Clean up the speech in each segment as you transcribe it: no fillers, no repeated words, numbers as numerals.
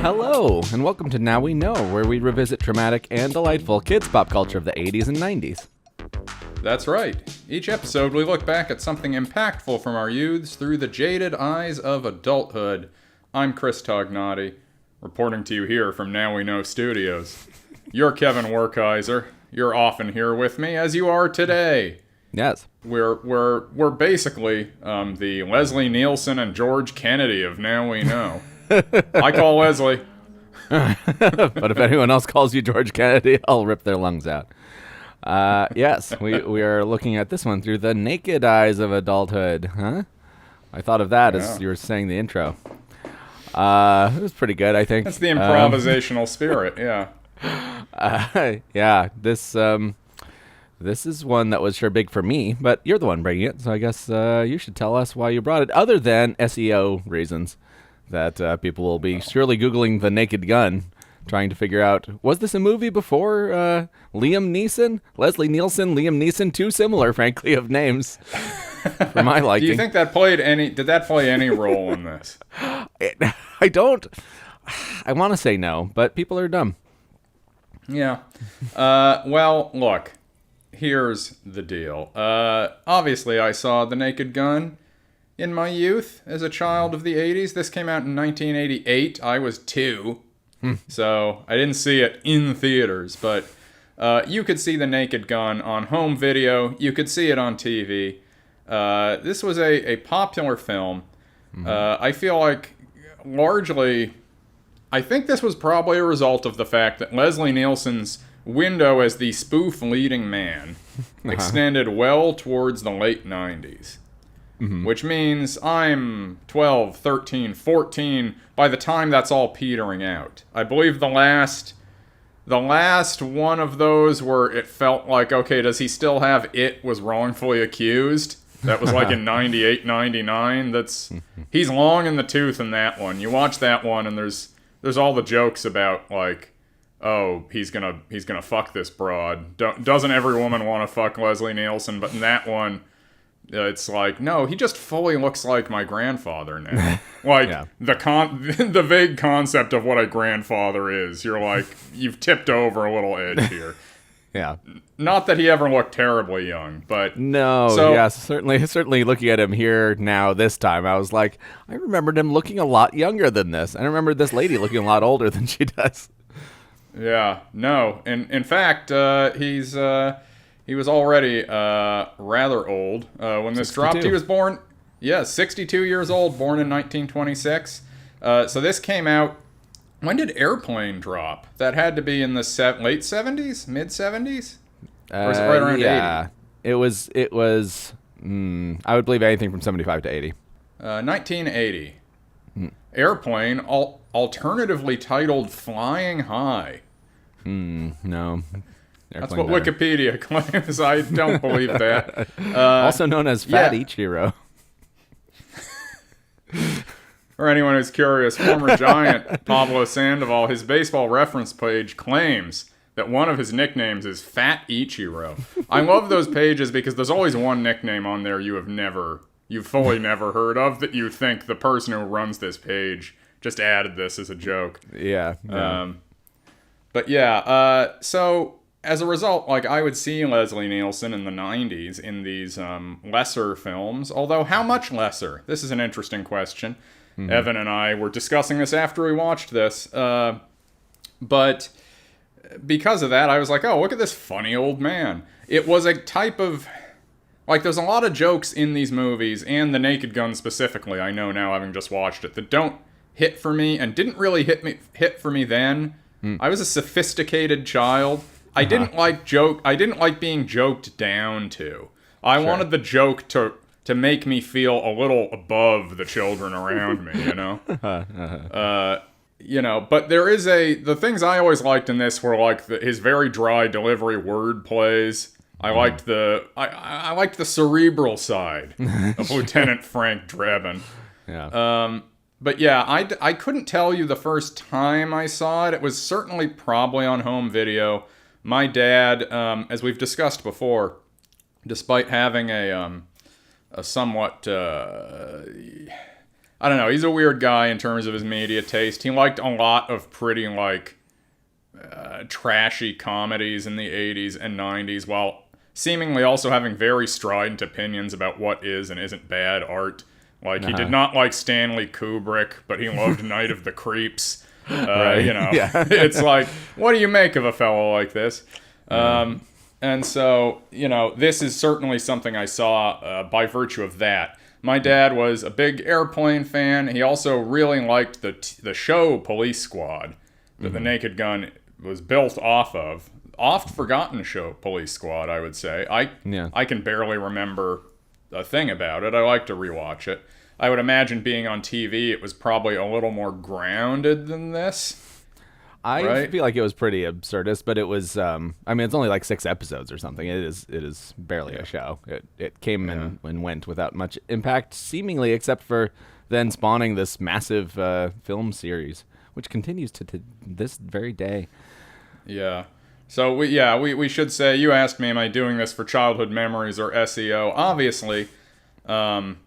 Hello, and welcome to Now We Know, where we revisit traumatic and delightful kids' pop culture of the 80s and 90s. That's right. Each episode, we look back at something impactful from our youths through the jaded eyes of adulthood. I'm Chris Tognotti, reporting to you here from Now We Know Studios. You're Kevin Werkheiser. You're often here with me, as you are today. Yes. We're basically the Leslie Nielsen and George Kennedy of Now We Know. I call Leslie. But if anyone else calls you George Kennedy, I'll rip their lungs out. Yes, we are looking at this one through the naked eyes of adulthood, huh? I thought of that as you were saying the intro. It was pretty good, I think. That's the improvisational spirit, yeah. Yeah, this is one that was sure big for me, but you're the one bringing it, so I guess you should tell us why you brought it, other than SEO reasons that people will be surely Googling The Naked Gun, trying to figure out, was this a movie before Liam Neeson? Leslie Nielsen, Liam Neeson, too similar, frankly, of names for my liking. Do you think did that play any role in this? I want to say no, but people are dumb. Yeah. Well, look, here's the deal. Obviously, I saw The Naked Gun in my youth as a child of the 80s. This came out in 1988. I was 2. So I didn't see it in theaters, but you could see The Naked Gun on home video. You could see it on TV. This was a popular film. I feel like largely, I think this was probably a result of the fact that Leslie Nielsen's window as the spoof leading man extended well towards the late 90s. Which means I'm 12, 13, 14 by the time that's all petering out. I believe the last one of those where it felt like, okay, does he still have it was wrongfully accused? That was like in 98, 99. He's long in the tooth in that one. You watch that one and there's all the jokes about like, oh, he's gonna fuck this broad. Doesn't every woman want to fuck Leslie Nielsen? But in that one, it's like, no, he just fully looks like my grandfather now. Like, yeah. The vague concept of what a grandfather is, you're like, you've tipped over a little edge here. Yeah. Not that he ever looked terribly young, but... No, yes, certainly looking at him here now this time, I was like, I remembered him looking a lot younger than this. I remember this lady looking a lot older than she does. Yeah, no. In fact, he was already rather old when this 62. dropped. He was born, 62 years old, born in 1926. So this came out, when did Airplane drop? That had to be in the late 70s? Mid 70s? Or was it right around 80? It was, I would believe anything from 75 to 80. 1980. Airplane, alternatively titled Flying High. No. That's what better. Wikipedia claims. I don't believe that. Also known as Fat Ichiro. For anyone who's curious, former Giant Pablo Sandoval, his baseball reference page claims that one of his nicknames is Fat Ichiro. I love those pages because there's always one nickname on there you've fully never heard of that you think the person who runs this page just added this as a joke. Yeah. So... As a result, like, I would see Leslie Nielsen in the 90s in these lesser films, although how much lesser? This is an interesting question. Evan and I were discussing this after we watched this, but because of that, I was like, oh, look at this funny old man. It was a type of, like, there's a lot of jokes in these movies, and The Naked Gun specifically, I know now having just watched it, that don't hit for me, and didn't really hit for me then. I was a sophisticated child. I didn't like being joked down to. I wanted the joke to make me feel a little above the children around me, you know? But there is the things I always liked in this were like his very dry delivery word plays. I liked I liked the cerebral side of Lieutenant Frank Drebin. Yeah. But yeah, I couldn't tell you the first time I saw it. It was certainly probably on home video. My dad, as we've discussed before, despite having a somewhat I don't know. He's a weird guy in terms of his media taste. He liked a lot of pretty, like, trashy comedies in the 80s and 90s, while seemingly also having very strident opinions about what is and isn't bad art. Like, he did not like Stanley Kubrick, but he loved Night of the Creeps. Right. You know, Yeah. it's like, what do you make of a fellow like this? And so, you know, this is certainly something I saw by virtue of that. My dad was a big Airplane fan. He also really liked the show Police Squad that The Naked Gun was built off of. Oft forgotten show, Police Squad, I would say. I can barely remember a thing about it. I like to rewatch it. I would imagine being on TV, it was probably a little more grounded than this. I feel like it was pretty absurdist, but it was. I mean, it's only like 6 episodes or something. It is barely a show. It came and went without much impact, seemingly, except for then spawning this massive film series, which continues to this very day. Yeah. So we should say, you asked me, am I doing this for childhood memories or SEO? Obviously, SREAM.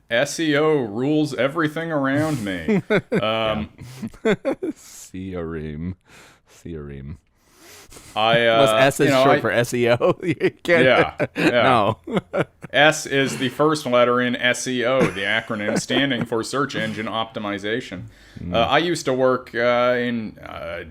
SEO rules everything around me. Theorem. Was S is short for SEO? You can't. Yeah. No. S is the first letter in SEO, the acronym standing for Search Engine Optimization. I used to work in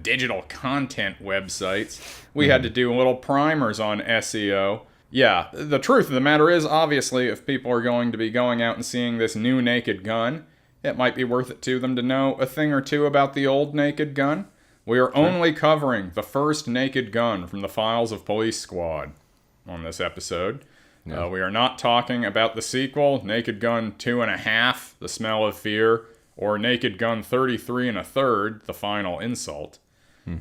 digital content websites. We had to do little primers on SEO. Yeah, the truth of the matter is, obviously, if people are going to be going out and seeing this new Naked Gun, it might be worth it to them to know a thing or two about the old Naked Gun. We are only covering the first Naked Gun from the files of Police Squad on this episode. No. We are not talking about the sequel, Naked Gun 2.5, The Smell of Fear, or Naked Gun 33 1/3, The Final Insult.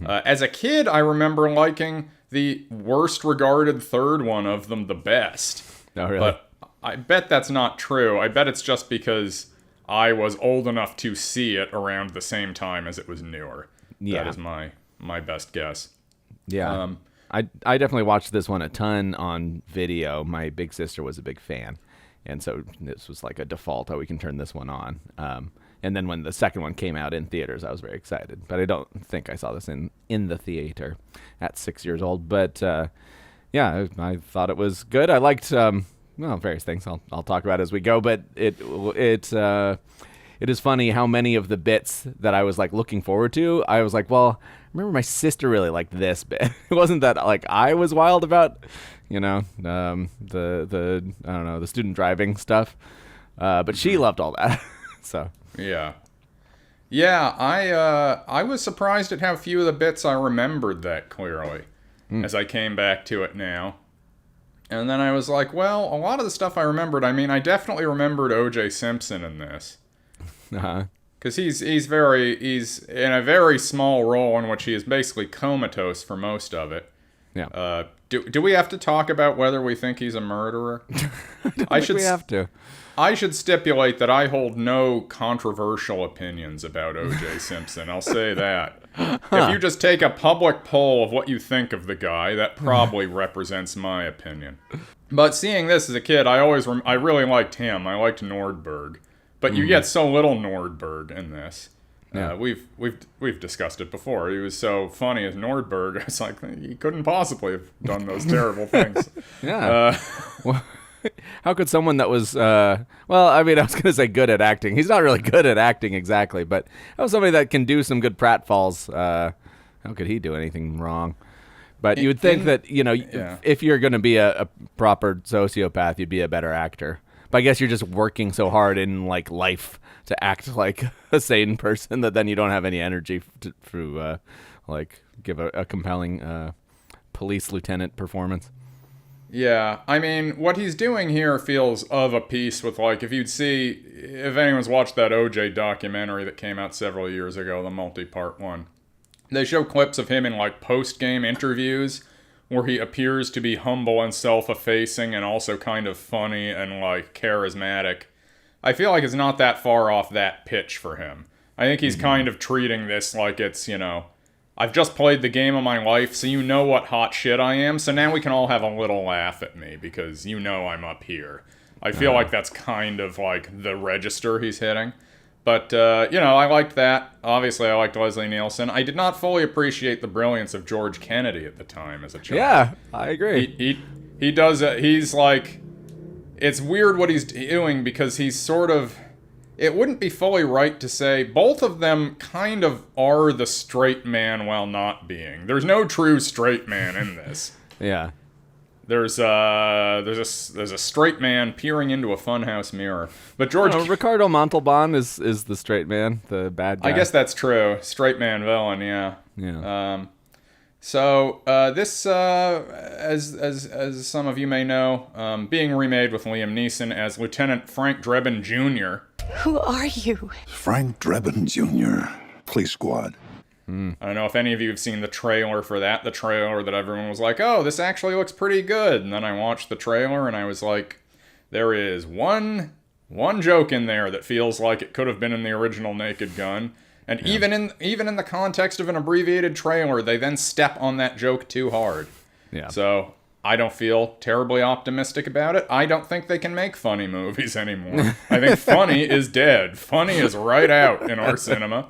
As a kid, I remember liking the worst regarded third one of them the best. Oh, really? But I bet that's not true. I bet it's just because I was old enough to see it around the same time as it was newer. Yeah. That is my best guess. Yeah. I definitely watched this one a ton on video. My big sister was a big fan. And so this was like a default, we can turn this one on. And then when the second one came out in theaters, I was very excited. But I don't think I saw this in the theater at 6 years old. But yeah, I thought it was good. I liked various things. I'll talk about as we go. But it is funny how many of the bits that I was like looking forward to, I was like, well, I remember my sister really liked this bit. It wasn't that like I was wild about, the I don't know, the student driving stuff. But she loved all that. So. Yeah, I was surprised at how few of the bits I remembered that clearly as I came back to it now. And then I was like, well, a lot of the stuff I remembered, I mean, I definitely remembered O.J. Simpson in this. Because he's in a very small role in which he is basically comatose for most of it. Yeah. Do we have to talk about whether we think he's a murderer? I think we have to. I should stipulate that I hold no controversial opinions about O.J. Simpson. I'll say that. If you just take a public poll of what you think of the guy, that probably represents my opinion. But seeing this as a kid, I really liked him. I liked Nordberg. But you get so little Nordberg in this. Yeah. We've discussed it before. He was so funny as Nordberg. It's like, he couldn't possibly have done those terrible things. Yeah. How could someone that was, I was going to say good at acting. He's not really good at acting exactly, but how was somebody that can do some good pratfalls, how could he do anything wrong? But you would think that, if you're going to be a proper sociopath, you'd be a better actor. But I guess you're just working so hard in like life to act like a sane person that then you don't have any energy to give a compelling police lieutenant performance. Yeah, I mean, what he's doing here feels of a piece with, like, if anyone's watched that OJ documentary that came out several years ago, the multi-part one, they show clips of him in, like, post-game interviews where he appears to be humble and self-effacing and also kind of funny and, like, charismatic. I feel like it's not that far off that pitch for him. I think he's kind of treating this like it's, I've just played the game of my life, so you know what hot shit I am, so now we can all have a little laugh at me, because I'm up here. I feel like that's kind of like the register he's hitting. But, I liked that. Obviously, I liked Leslie Nielsen. I did not fully appreciate the brilliance of George Kennedy at the time as a child. Yeah, I agree. He does it. He's like, it's weird what he's doing because he's sort of, it wouldn't be fully right to say both of them kind of are the straight man while not being. There's no true straight man in this. Yeah. There's a straight man peering into a funhouse mirror. But George Ricardo Montalban is the straight man, the bad guy. I guess that's true. Straight man villain, yeah. Yeah. So this, as some of you may know, being remade with Liam Neeson as Lieutenant Frank Drebin Jr. Who are you? Frank Drebin Jr., Police Squad. I don't know if any of you have seen the trailer for that. The trailer that everyone was like, oh, this actually looks pretty good. And then I watched the trailer and I was like, there is one joke in there that feels like it could have been in the original Naked Gun. And even in the context of an abbreviated trailer, they then step on that joke too hard. Yeah. So I don't feel terribly optimistic about it. I don't think they can make funny movies anymore. I think funny is dead. Funny is right out in our cinema.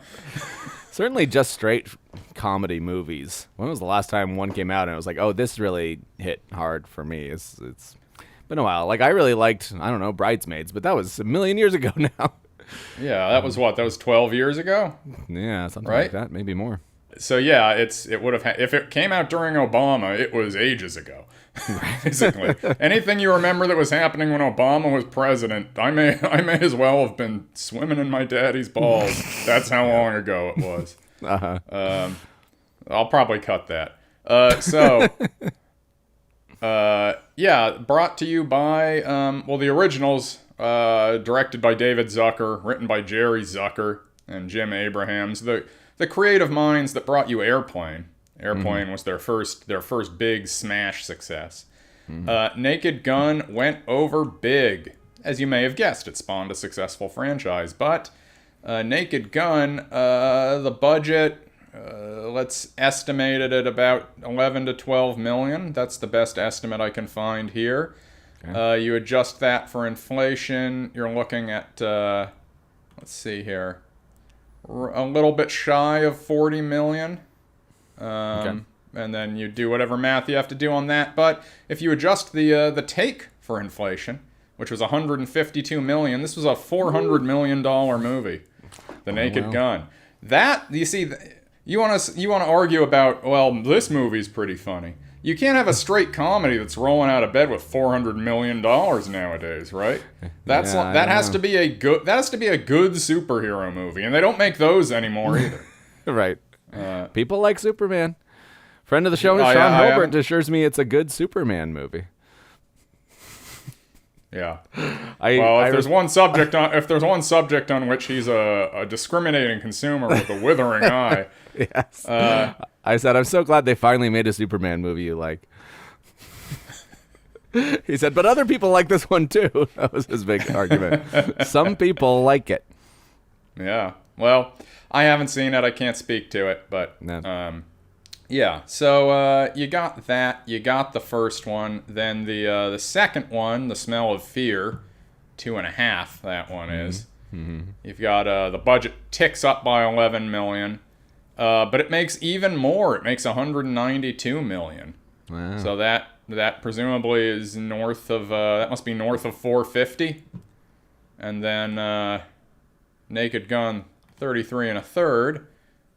Certainly just straight comedy movies. When was the last time one came out and it was like, oh, this really hit hard for me? It's been a while. Like, I really liked, I don't know, Bridesmaids, but that was a million years ago now. Yeah, that was what? That was 12 years ago? Yeah, something Right? like that, maybe more. So yeah, it would have if it came out during Obama, it was ages ago. Basically, anything you remember that was happening when Obama was president, I may as well have been swimming in my daddy's balls. That's how long ago it was. I'll probably cut that. Yeah, brought to you by the originals, directed by David Zucker, written by Jerry Zucker and Jim Abrahams. The creative minds that brought you Airplane. Airplane was their first big smash success. Naked Gun went over big. As you may have guessed, it spawned a successful franchise. But Naked Gun, the budget, let's estimate it at about 11 to 12 million. That's the best estimate I can find here. Okay. You adjust that for inflation, you're looking at, let's see here, a little bit shy of 40 million. Okay. And then you do whatever math you have to do on that. But if you adjust the take for inflation, which was 152 million, this was a $400 million movie, The Naked Gun. That, you see, you want to argue about, well, this movie's pretty funny. You can't have a straight comedy that's rolling out of bed with $400 million nowadays, right? That has to be a good superhero movie, and they don't make those anymore either. Right. People like Superman. Friend of the show, Sean Hilbert, assures me it's a good Superman movie. Yeah. If there's one subject on which he's a discriminating consumer with a withering eye. Yes. I said, I'm so glad they finally made a Superman movie you like. He said, but other people like this one too. That was his big argument. Some people like it. Yeah. Well, I haven't seen it. I can't speak to it, but No. yeah. So you got that. You got the first one. Then the second one, The Smell of Fear, 2.5. That one is. Mm-hmm. You've got the budget ticks up by 11 million, but it makes even more. It makes 192 million. Wow. So that presumably is north of that must be north of 450, and then Naked Gun 33 1/3.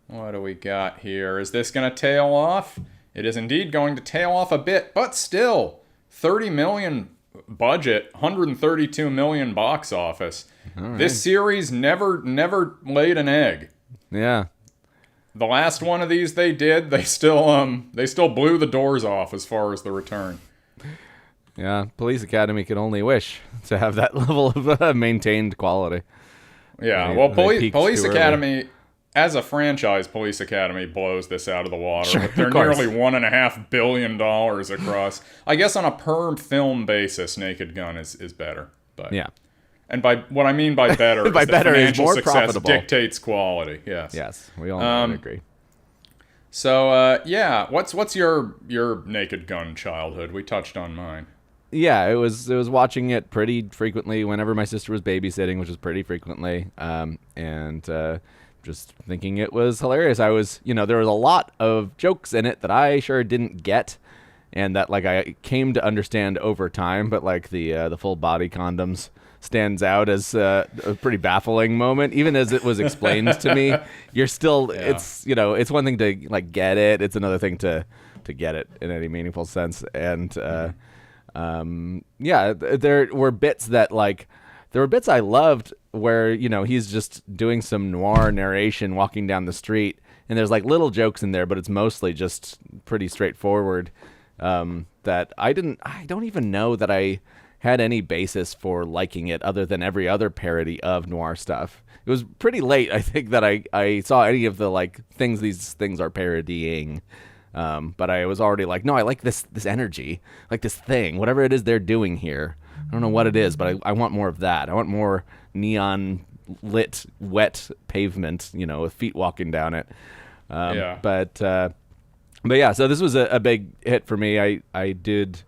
What do we got here? Is this going to tail off? It is indeed going to tail off a bit, but still 30 million budget, 132 million box office. Right. This series never laid an egg. Yeah. The last one of these they did, they still blew the doors off as far as the return. Yeah, Police Academy can only wish to have that level of maintained quality. Yeah, Police Academy, as a franchise, Police Academy blows this out of the water. Sure, but they're nearly $1.5 billion across. I guess on a per film basis, Naked Gun is better. But yeah. And by what I mean by better, by is better that is financial more success profitable. dictates quality. Yes. Yes, we all would agree. So yeah, what's your Naked Gun childhood? We touched on mine. Yeah, it was watching it pretty frequently whenever my sister was babysitting, which was pretty frequently, and just thinking it was hilarious. I was, there was a lot of jokes in it that I sure didn't get, and that like I came to understand over time. But like the full body condoms stands out as a pretty baffling moment, even as it was explained to me. You're still, it's one thing to like get it; it's another thing to get it in any meaningful sense, and. There were bits that there were bits I loved where, he's just doing some noir narration walking down the street, and there's like little jokes in there, but it's mostly just pretty straightforward. That I don't even know that I had any basis for liking it other than every other parody of noir stuff. It was pretty late, I think, that I saw any of the things these things are parodying. But I was already like, no, I like this energy, like this thing, whatever it is they're doing here. I don't know what it is, but I want more of that. I want more neon lit, wet pavement, with feet walking down it. But yeah, so this was a big hit for me. I did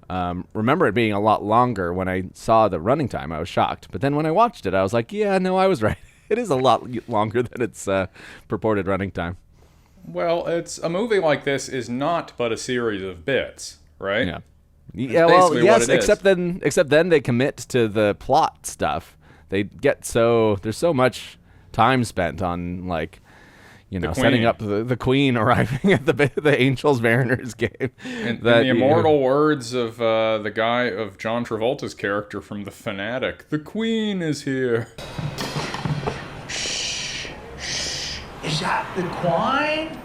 remember it being a lot longer when I saw the running time. I was shocked. But then when I watched it, I was like, yeah, no, I was right. It is a lot longer than its purported running time. Well, it's a movie like this is not but a series of bits, right? Yeah. Yeah, well, yes, except then they commit to the plot stuff. They get there's so much time spent on setting up the Queen arriving at the Angels Mariners game. In the immortal words of the guy of John Travolta's character from The Fanatic, the Queen is here. Is that the Queen?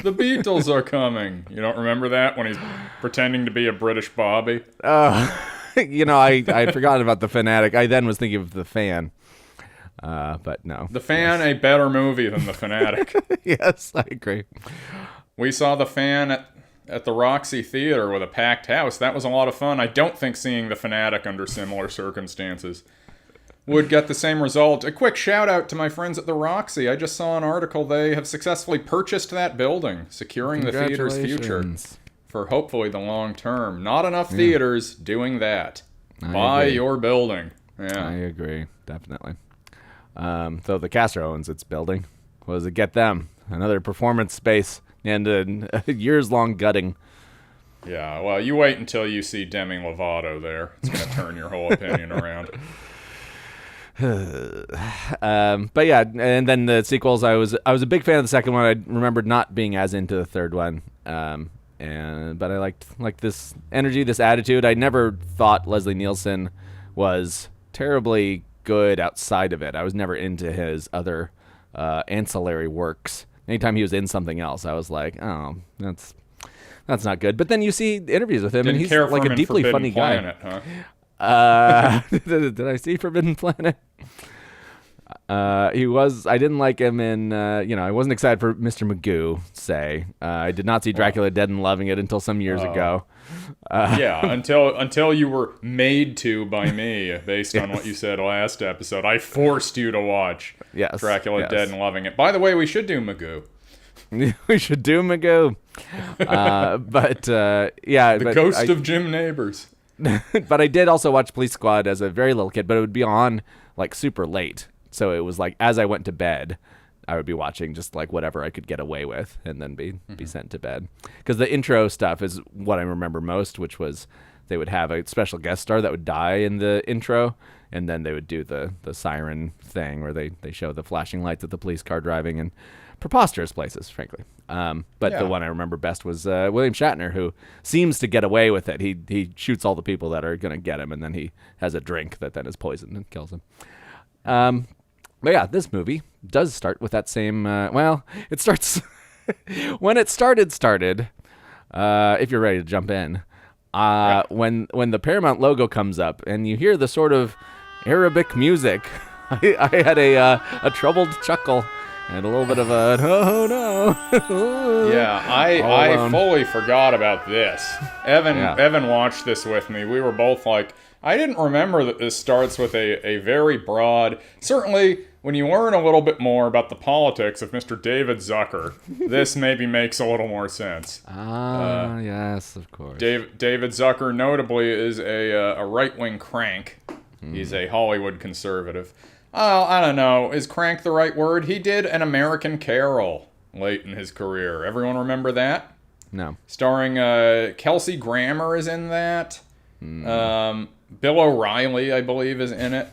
The Beatles are coming. You don't remember that when he's pretending to be a British Bobby? I'd forgotten about The Fanatic. I then was thinking of The Fan. But no. The Fan, a better movie than The Fanatic. Yes, I agree. We saw The Fan at the Roxy Theater with a packed house. That was a lot of fun. I don't think seeing The Fanatic under similar circumstances would get the same result. A quick shout out to my friends at the Roxy. I just saw an article. They have successfully purchased that building, securing the theater's future for hopefully the long term. Not enough theaters doing that. Buy your building. Yeah, I agree, definitely. Though the Castro owns its building. What does it get them? Another performance space and a years-long gutting. Yeah, well, you wait until you see Demi Lovato there. It's going to turn your whole opinion around. But yeah, and then the sequels, I was a big fan of the second one. I remembered not being as into the third one. But I liked this energy, this attitude. I never thought Leslie Nielsen was terribly good outside of it. I was never into his other ancillary works. Anytime he was in something else, I was like, oh, that's not good. But then you see interviews with him, and he's like a deeply funny guy. Huh? Did I see Forbidden Planet? He was. I didn't like him in. I wasn't excited for Mr. Magoo. I did not see Dracula Dead and loving it until some years ago. Until you were made to by me, based on what you said last episode. I forced you to watch Dracula Dead and loving it. By the way, we should do Magoo. We should do Magoo. The ghost of Jim Neighbors. But I did also watch Police Squad as a very little kid, but it would be on like super late. So it was like as I went to bed, I would be watching just like whatever I could get away with and then be sent to bed. Because the intro stuff is what I remember most, which was they would have a special guest star that would die in the intro, and then they would do the siren thing where they show the flashing lights of the police car driving in preposterous places, frankly. But the one I remember best was William Shatner, who seems to get away with it. He shoots all the people that are going to get him, and then he has a drink that then is poisoned and kills him. But yeah, this movie does start with that same, it starts, when it started, if you're ready to jump in, when the Paramount logo comes up and you hear the sort of Arabic music, I had a troubled chuckle And a little bit of a, oh no. Yeah, All I alone. fully forgot about this. Evan Yeah. Evan watched this with me. We were both like, I didn't remember that this starts with a very broad, certainly when you learn a little bit more about the politics of Mr. David Zucker, this maybe makes a little more sense. Yes, of course. David Zucker notably is a right-wing crank. He's a Hollywood conservative. I don't know. Is crank the right word? He did An American Carol late in his career. Everyone remember that? No. Starring Kelsey Grammer is in that. Bill O'Reilly, I believe, is in it.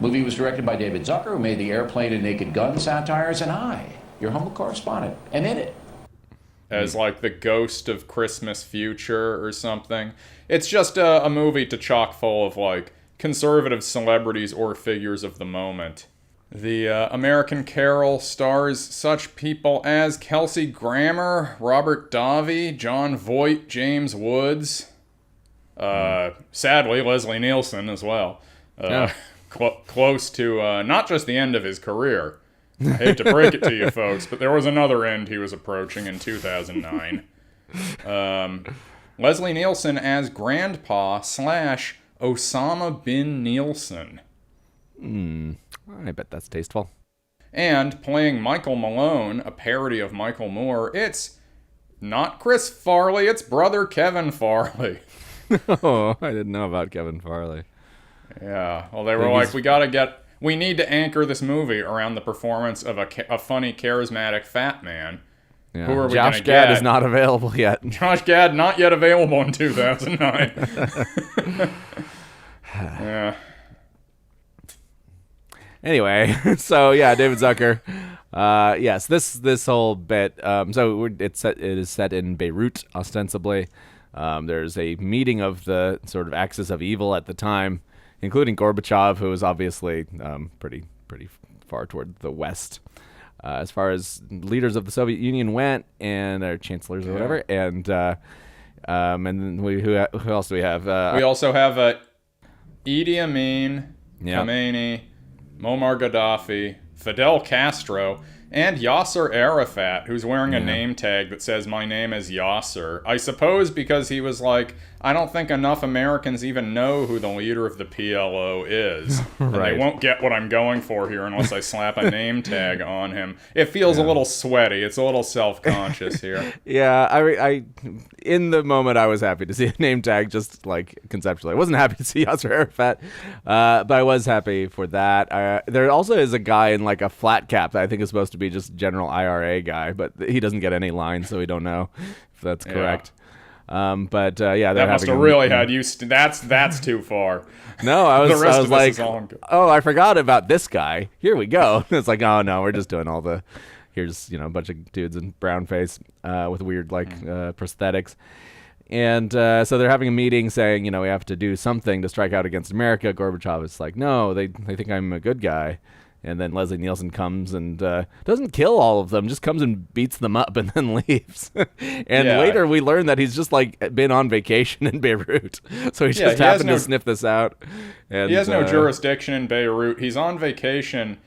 Movie was directed by David Zucker, who made the Airplane and Naked Gun satires, and I, your humble correspondent, am in it. As like the ghost of Christmas future or something. It's just a movie to chock full of like conservative celebrities or figures of the moment. The American Carol stars such people as Kelsey Grammer, Robert Davi, John Voight, James Woods, sadly Leslie Nielsen as well. Close to not just the end of his career. I hate to break it to you folks, but there was another end he was approaching in 2009. Leslie Nielsen as Grandpa / Osama bin Nielsen. I bet that's tasteful. And playing Michael Malone, a parody of Michael Moore, it's not Chris Farley, it's brother Kevin Farley. Oh, I didn't know about Kevin Farley. Yeah, well, they were like, we need to anchor this movie around the performance of a funny, charismatic fat man. Yeah. Who are we Josh gonna Gad get? is not available yet. Josh Gad, not yet available in 2009. Yeah. Anyway, so yeah, David Zucker. Yes, this whole bit. It is set in Beirut, ostensibly. There's a meeting of the sort of axis of evil at the time, including Gorbachev, who was obviously pretty far toward the west, as far as leaders of the Soviet Union went, and our chancellors or whatever. And then who else do we have? We also have Idi Amin, Yeah. Khomeini, Muammar Gaddafi, Fidel Castro, and Yasser Arafat, who's wearing a name tag that says, "My name is Yasser." I suppose because he was like, I don't think enough Americans even know who the leader of the PLO is. And Right. they won't get what I'm going for here unless I slap a name tag on him. It feels a little sweaty. It's a little self-conscious here. Yeah, I in the moment I was happy to see a name tag, just like conceptually. I wasn't happy to see Yasser Arafat, but I was happy for that. There also is a guy in like a flat cap that I think is supposed to be just general IRA guy, but he doesn't get any lines, so we don't know if that's correct. But yeah, That must have really had you. That's too far. No, I was The rest I of was this like, is all good. oh, I forgot about this guy. Here we go. It's like, oh no, we're just doing all the. Here's a bunch of dudes in brown face with weird prosthetics. And so they're having a meeting saying, we have to do something to strike out against America. Gorbachev is like, no, they think I'm a good guy. And then Leslie Nielsen comes and doesn't kill all of them, just comes and beats them up and then leaves. And later we learn that he's just been on vacation in Beirut. So he just happened to sniff this out. And, he has no jurisdiction in Beirut. He's on vacation.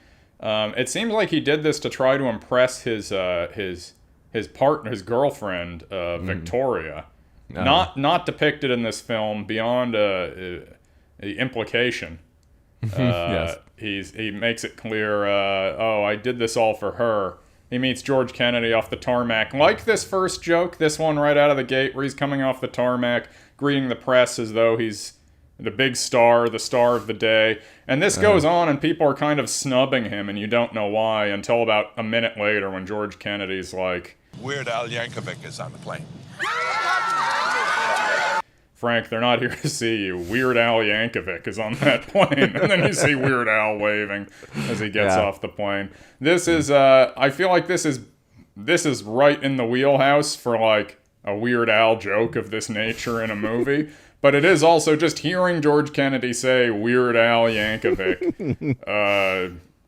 It seems like he did this to try to impress his partner, his girlfriend, Victoria. Not depicted in this film beyond the implication. Yes. He makes it clear, I did this all for her. He meets George Kennedy off the tarmac. Like this first joke, this one right out of the gate, where he's coming off the tarmac, greeting the press as though he's the big star, the star of the day. And this goes on, and people are kind of snubbing him, and you don't know why, until about a minute later when George Kennedy's like, Weird Al Yankovic is on the plane. Frank, they're not here to see you. Weird Al Yankovic is on that plane. And then you see Weird Al waving as he gets off the plane. This is, I feel like this is right in the wheelhouse for like a Weird Al joke of this nature in a movie. But it is also just hearing George Kennedy say Weird Al Yankovic.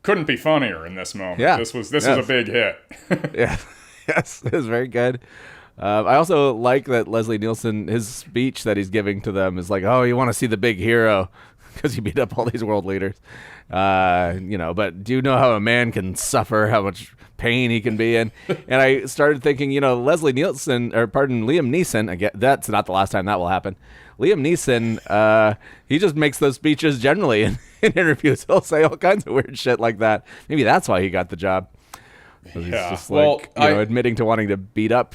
Couldn't be funnier in this moment. Yeah. This was a big hit. Yeah. Yes, it was very good. I also like that Leslie Nielsen, his speech that he's giving to them is like, oh, you want to see the big hero. because he beat up all these world leaders. But do you know how a man can suffer, how much pain he can be in? And I started thinking, Liam Neeson, again, that's not the last time that will happen. Liam Neeson, he just makes those speeches generally in interviews. He'll say all kinds of weird shit like that. Maybe that's why he got the job. He's just admitting to wanting to beat up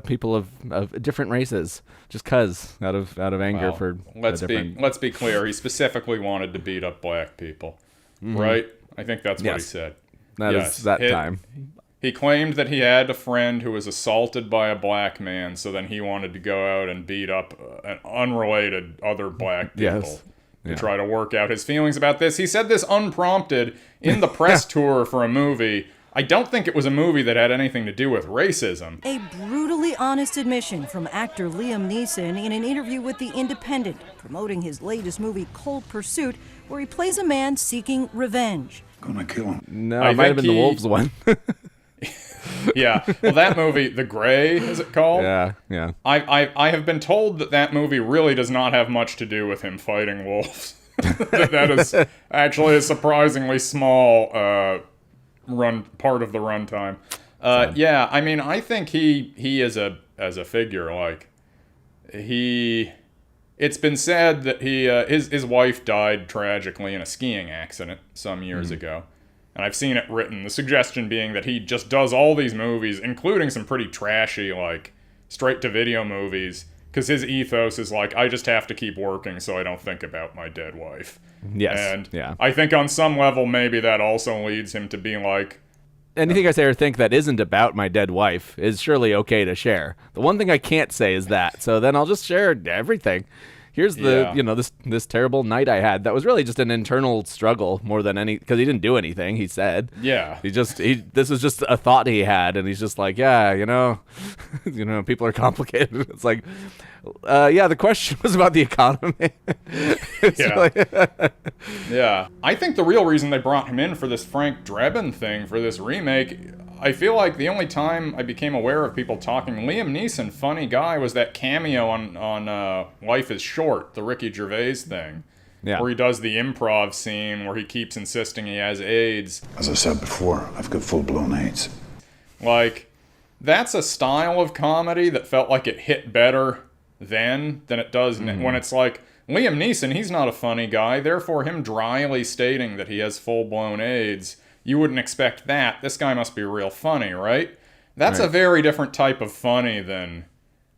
people of different races just cause out of anger for let's be clear. He specifically wanted to beat up black people, right? I think that's what he said. That is time. He claimed that he had a friend who was assaulted by a black man, so then he wanted to go out and beat up an unrelated other black people to try to work out his feelings about this. He said this unprompted in the press tour for a movie. I don't think it was a movie that had anything to do with racism. A brutally honest admission from actor Liam Neeson in an interview with The Independent, promoting his latest movie, Cold Pursuit, where he plays a man seeking revenge. Gonna kill him. No, it might have been the Wolves one. Yeah. Well, that movie, The Grey, is it called? Yeah. I have been told that movie really does not have much to do with him fighting wolves. that is actually a surprisingly small part of the runtime. Yeah, I mean, I think he as a figure, like, it's been said that his wife died tragically in a skiing accident some years ago. And I've seen it written, the suggestion being that he just does all these movies, including some pretty trashy, like, straight-to-video movies, because his ethos is like, I just have to keep working so I don't think about my dead wife. Yes. And I think on some level, maybe that also leads him to being like... Anything I say or think that isn't about my dead wife is surely okay to share. The one thing I can't say is that, so then I'll just share everything. Here's this terrible night I had. That was really just an internal struggle more than because he didn't do anything. He said, this was just a thought he had, and he's just like, people are complicated. It's like, the question was about the economy. Yeah. I think the real reason they brought him in for this Frank Drebin thing for this remake, I feel like the only time I became aware of people talking Liam Neeson, funny guy, was that cameo on Life is Short, the Ricky Gervais thing, where he does the improv scene where he keeps insisting he has AIDS. As I said before, I've got full-blown AIDS. Like, that's a style of comedy that felt like it hit better then than it does when it's like, Liam Neeson, he's not a funny guy, therefore him dryly stating that he has full-blown AIDS, you wouldn't expect that. This guy must be real funny, right? That's a very different type of funny than,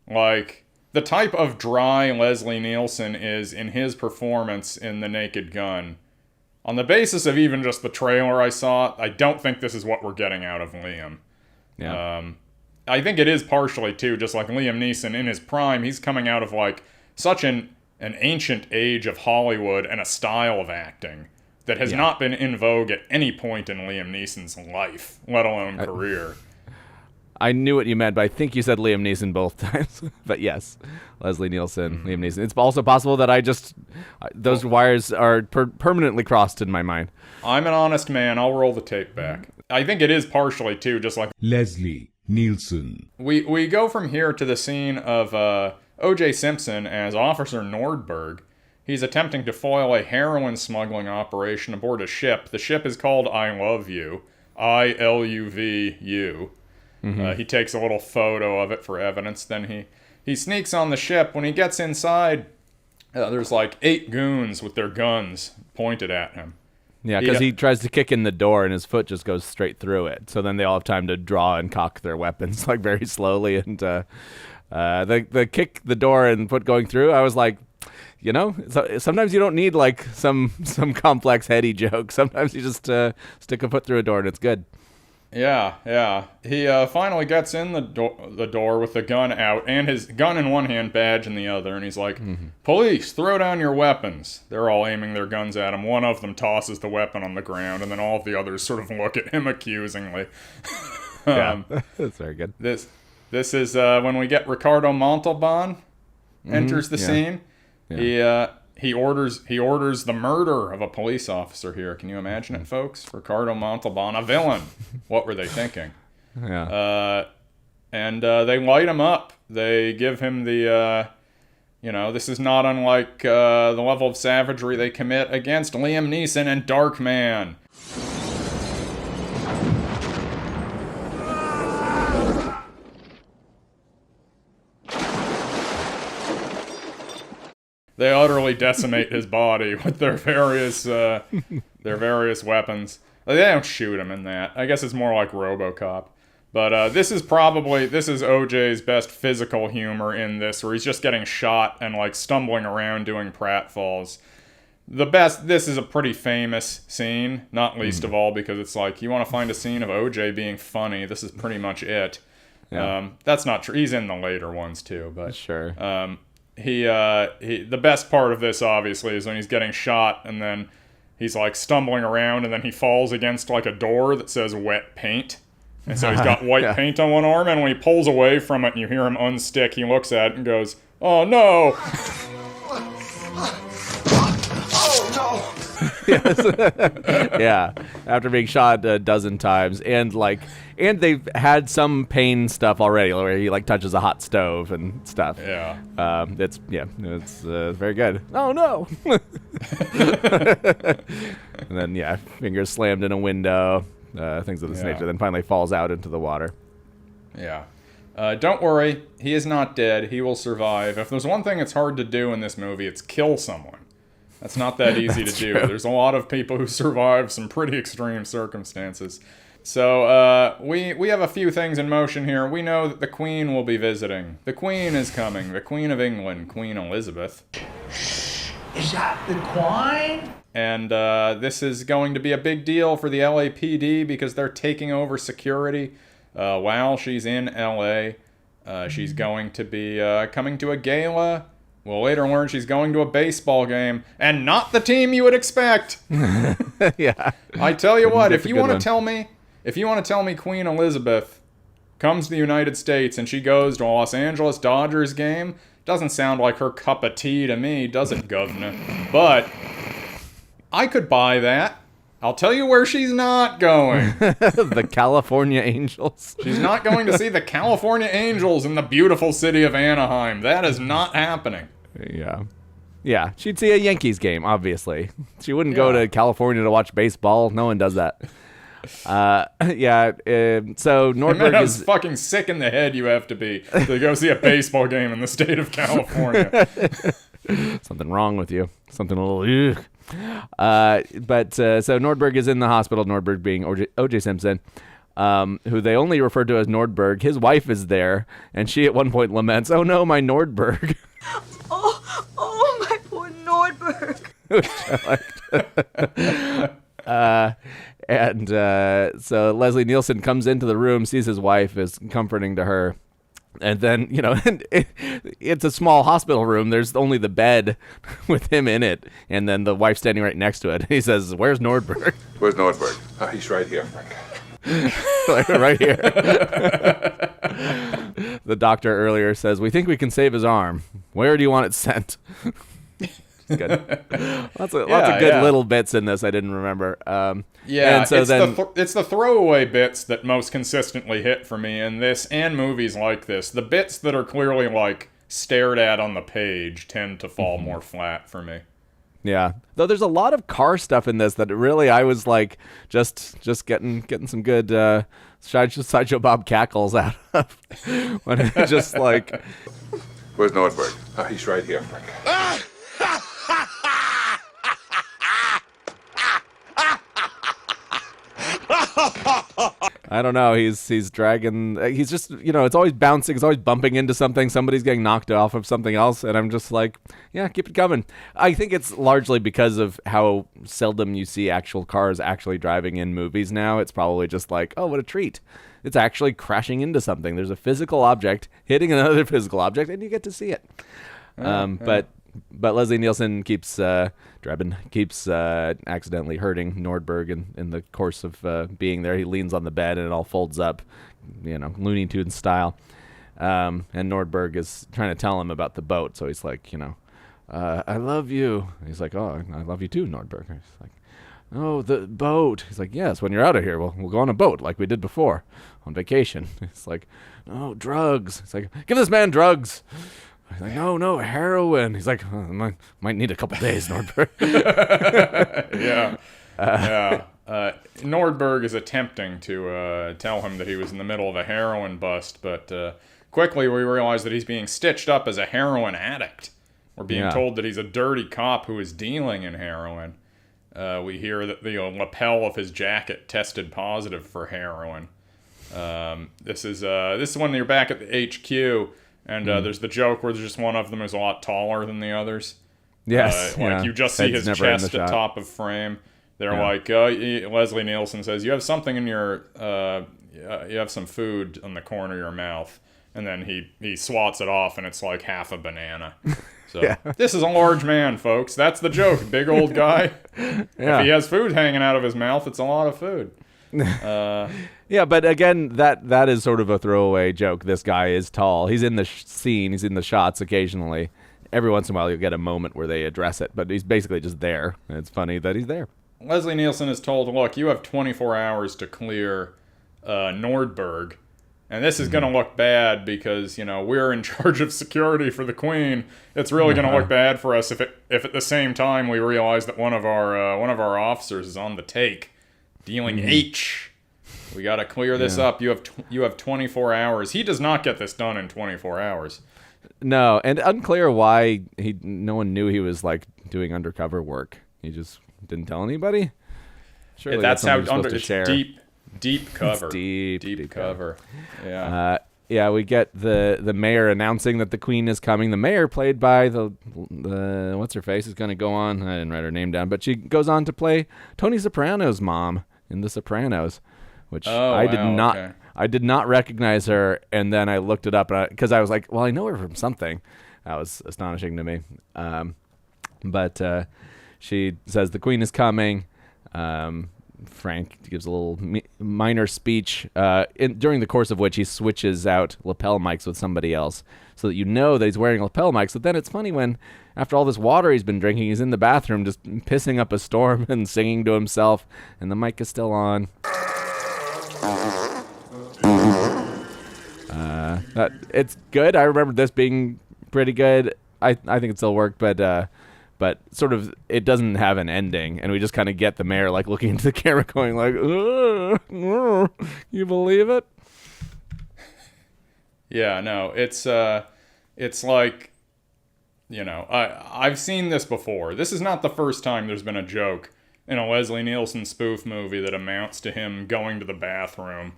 like, the type of dry Leslie Nielsen is in his performance in The Naked Gun. On the basis of even just the trailer I saw, I don't think this is what we're getting out of Liam. Yeah. I think it is partially, too, just like Liam Neeson in his prime, he's coming out of, like, such an ancient age of Hollywood and a style of acting that has not been in vogue at any point in Liam Neeson's life, let alone career. I knew what you meant, but I think you said Liam Neeson both times. But yes, Leslie Nielsen, Liam Neeson. It's also possible that those wires are permanently crossed in my mind. I'm an honest man. I'll roll the tape back. I think it is partially, too, just like Leslie Nielsen. We go from here to the scene of O.J. Simpson as Officer Nordberg. He's attempting to foil a heroin smuggling operation aboard a ship. The ship is called I Love You. ILUVU. He takes a little photo of it for evidence. Then he sneaks on the ship. When he gets inside, there's like 8 goons with their guns pointed at him. Yeah, because he tries to kick in the door and his foot just goes straight through it. So then they all have time to draw and cock their weapons like very slowly. And the kick the door and foot going through, I was like, sometimes you don't need like some complex heady joke. Sometimes you just stick a foot through a door and it's good. Yeah. He finally gets in the door with the gun out and his gun in one hand, badge in the other, and he's like, "Police, throw down your weapons." They're all aiming their guns at him. One of them tosses the weapon on the ground, and then all of the others sort of look at him accusingly. That's very good. This is when we get Ricardo Montalban enters the scene. Yeah. He orders the murder of a police officer here. Can you imagine it, folks? Ricardo Montalban, a villain. What were they thinking? Yeah. And they light him up. They give him the You know, this is not unlike the level of savagery they commit against Liam Neeson and Darkman. They utterly decimate his body with their various weapons. They don't shoot him in that. I guess it's more like RoboCop. But this is OJ's best physical humor in this, where he's just getting shot and like stumbling around doing pratfalls. This is a pretty famous scene, not least of all because it's like, you want to find a scene of OJ being funny, this is pretty much it. Yeah. That's not true. He's in the later ones too, but Sure. The best part of this obviously is when he's getting shot and then he's like stumbling around and then he falls against like a door that says wet paint. And so he's got white paint on one arm, and when he pulls away from it and you hear him unstick, he looks at it and goes, "Oh no!" Yeah, after being shot a dozen times, and they've had some pain stuff already, where he like touches a hot stove and stuff. Yeah. It's very good. Oh no! And then fingers slammed in a window, things of this nature. Then finally falls out into the water. Yeah. Don't worry, he is not dead. He will survive. If there's one thing that's hard to do in this movie, it's kill someone. That's not that easy to do. True. There's a lot of people who survive some pretty extreme circumstances. So, we have a few things in motion here. We know that the Queen will be visiting. The Queen is coming. The Queen of England, Queen Elizabeth. Is that the Queen? And this is going to be a big deal for the LAPD because they're taking over security while she's in LA. She's going to be coming to a gala. We'll later learn she's going to a baseball game, and not the team you would expect. Yeah. I tell you what, That's if a you good want one. to tell me Queen Elizabeth comes to the United States and she goes to a Los Angeles Dodgers game, doesn't sound like her cup of tea to me, does it, governor? But I could buy that. I'll tell you where she's not going. The California Angels. She's not going to see the California Angels in the beautiful city of Anaheim. That is not happening. Yeah, she'd see a Yankees game, obviously. She wouldn't go to California to watch baseball. No one does that. So Nordberg Man, is how fucking sick in the head you have to be to go see a baseball game in the state of California. something wrong with you. Something a little. Ugh. So Nordberg is in the hospital. Nordberg being O.J. Simpson, who they only refer to as Nordberg. His wife is there, and she at one point laments, "Oh no, my Nordberg." Oh, my poor Nordberg. So Leslie Nielsen comes into the room, sees his wife, is comforting to her. And then, it's a small hospital room. There's only the bed with him in it. And then the wife standing right next to it. He says, "Where's Nordberg?" Where's Nordberg? He's right here, Frank. Right here. The doctor earlier says, "We think we can save his arm. Where do you want it sent?" It's good. Lots of good little bits in this I didn't remember. And so it's the throwaway bits that most consistently hit for me in this and movies like this. The bits that are clearly like stared at on the page tend to fall more flat for me. Yeah, though there's a lot of car stuff in this that really I was like just getting some good Sideshow Bob cackles out of when it just like. Where's Nordberg? He's right here, Frank. I don't know. He's dragging. He's just it's always bouncing. It's always bumping into something. Somebody's getting knocked off of something else, and I'm just like, yeah, keep it coming. I think it's largely because of how seldom you see actual cars actually driving in movies now. It's probably just like, oh, what a treat. It's actually crashing into something. There's a physical object hitting another physical object, and you get to see it. But Leslie Nielsen keeps accidentally hurting Nordberg in the course of being there. He leans on the bed and it all folds up, Looney Tunes style. And Nordberg is trying to tell him about the boat. So he's like, I love you. And he's like, oh, I love you too, Nordberg. He's like, oh, the boat. He's like, yes, when you're out of here, we'll go on a boat like we did before on vacation. He's like, oh, drugs. He's like, give this man drugs. He's like, no, heroin. He's like, might need a couple days, Nordberg. Yeah. Nordberg is attempting to tell him that he was in the middle of a heroin bust, but quickly we realize that he's being stitched up as a heroin addict. We're being told that he's a dirty cop who is dealing in heroin. We hear that the lapel of his jacket tested positive for heroin. This is when you're back at the HQ, and there's the joke where there's just one of them who's a lot taller than the others. Yes. You just see his chest at top of frame. They're like, Leslie Nielsen says, you have something in your, you have some food on the corner of your mouth. And then he swats it off, and it's like half a banana. So This is a large man, folks. That's the joke. Big old guy. If he has food hanging out of his mouth, it's a lot of food. Yeah, but again, that is sort of a throwaway joke. This guy is tall. He's in the scene. He's in the shots occasionally. Every once in a while, you'll get a moment where they address it, but he's basically just there. And it's funny that he's there. Leslie Nielsen is told, look, you have 24 hours to clear Nordberg. And this is going to look bad because, we're in charge of security for the Queen. It's really going to look bad for us if at the same time we realize that one of our officers is on the take, dealing H. We got to clear this up. You have 24 hours. He does not get this done in 24 hours. No, and unclear why no one knew he was like doing undercover work. He just didn't tell anybody. Surely that's how it's deep cover. Deep cover. Yeah. We get the mayor announcing that the Queen is coming. The mayor, played by the what's her face, is going to go on. I didn't write her name down, but she goes on to play Tony Soprano's mom in The Sopranos, which I did not recognize her. And then I looked it up because I was like, well, I know her from something. That was astonishing to me. But she says the Queen is coming. Frank gives a little minor speech during the course of which he switches out lapel mics with somebody else so that you know that he's wearing lapel mics. But then it's funny when, after all this water he's been drinking, he's in the bathroom just pissing up a storm and singing to himself, and the mic is still on. It's good. I remember this being pretty good. I think it still worked, but sort of it doesn't have an ending, and we just kind of get the mayor like looking into the camera going like, you believe it? Yeah, no, it's like, I've seen this before. This is not the first time there's been a joke in a Leslie Nielsen spoof movie that amounts to him going to the bathroom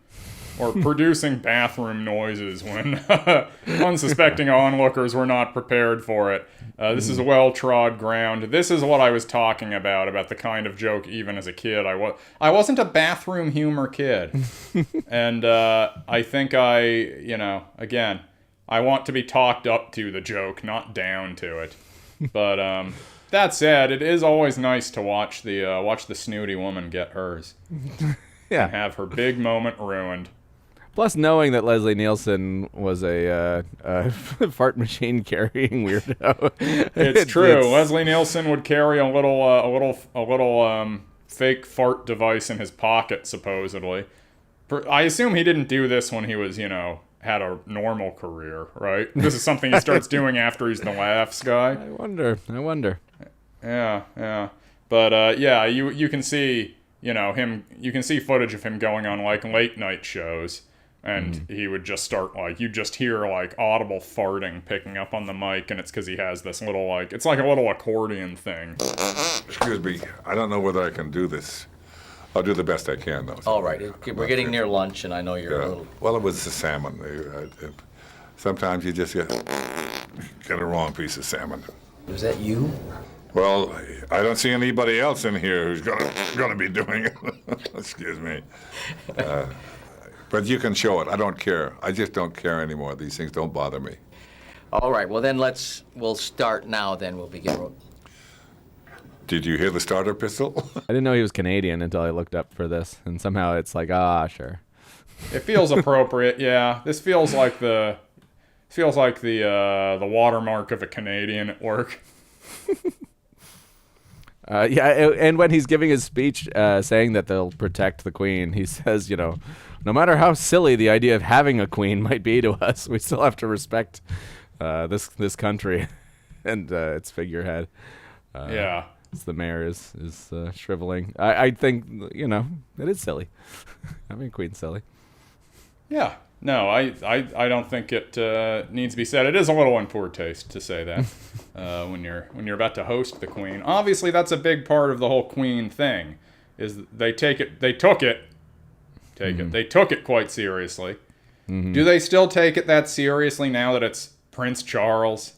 or producing bathroom noises when unsuspecting onlookers were not prepared for it. This is well-trod ground. This is what I was talking about the kind of joke even as a kid. I wasn't a bathroom humor kid. And I think again, I want to be talked up to the joke, not down to it. But that said, it is always nice to watch the snooty woman get hers. And have her big moment ruined. Plus, knowing that Leslie Nielsen was a fart machine carrying weirdo, it's true. Leslie Nielsen would carry a little fake fart device in his pocket, supposedly. I assume he didn't do this when he was, had a normal career, right? This is something he starts doing after he's the laughs guy. I wonder. Yeah. But you can see, him. You can see footage of him going on like late night shows. And he would just start, you just hear, audible farting picking up on the mic, and it's because he has this little, it's like a little accordion thing. Excuse me, I don't know whether I can do this. I'll do the best I can, though. All right, we're getting near lunch, and I know you're a little... Well, it was the salmon. Sometimes you just get a wrong piece of salmon. Was that you? Well, I don't see anybody else in here who's gonna be doing it. Excuse me. But you can show it. I don't care. I just don't care anymore. These things don't bother me. All right. Well, then we'll start now. Then we'll begin. Did you hear the starter pistol? I didn't know he was Canadian until I looked up for this, and somehow it's like, sure. It feels appropriate. Yeah, this feels like the watermark of a Canadian at work. And when he's giving his speech saying that they'll protect the Queen, he says, no matter how silly the idea of having a queen might be to us, we still have to respect this country and its figurehead. Yeah. As the mayor is shriveling. I think, it is silly. Having a queen's silly. Yeah. No, I don't think it needs to be said. It is a little in poor taste to say that when you're about to host the queen. Obviously, that's a big part of the whole queen thing. Is they took it quite seriously. Mm-hmm. Do they still take it that seriously now that it's Prince Charles?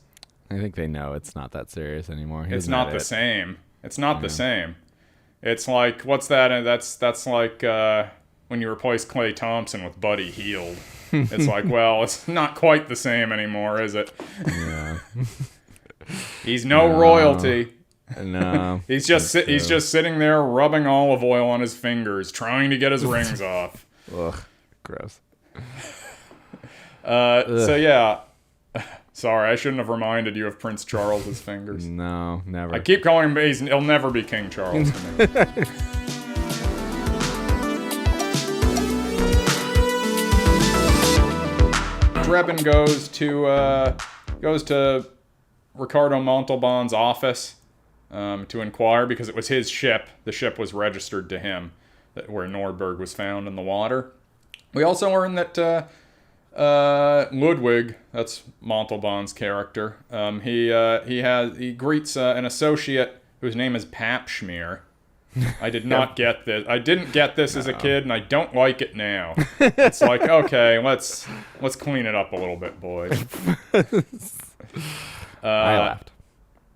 I think they know it's not that serious anymore. It's not the same. It's not the same. It's like, what's that? That's like when you replace Klay Thompson with Buddy Hield. It's like, well, it's not quite the same anymore, is it? Yeah. He's no royalty. No. He's just sitting there rubbing olive oil on his fingers, trying to get his rings off. Ugh, gross. So yeah. Sorry, I shouldn't have reminded you of Prince Charles's fingers. No, never. I keep calling him. He'll never be King Charles to me. Drebin goes to Ricardo Montalban's office to inquire because it was his ship. The ship was registered to him, where Nordberg was found in the water. We also learn that Ludwig, that's Montalban's character, he greets an associate whose name is Papschmier. I did not get this. I didn't get this as a kid, and I don't like it now. It's like, okay, let's clean it up a little bit, boys. I laughed.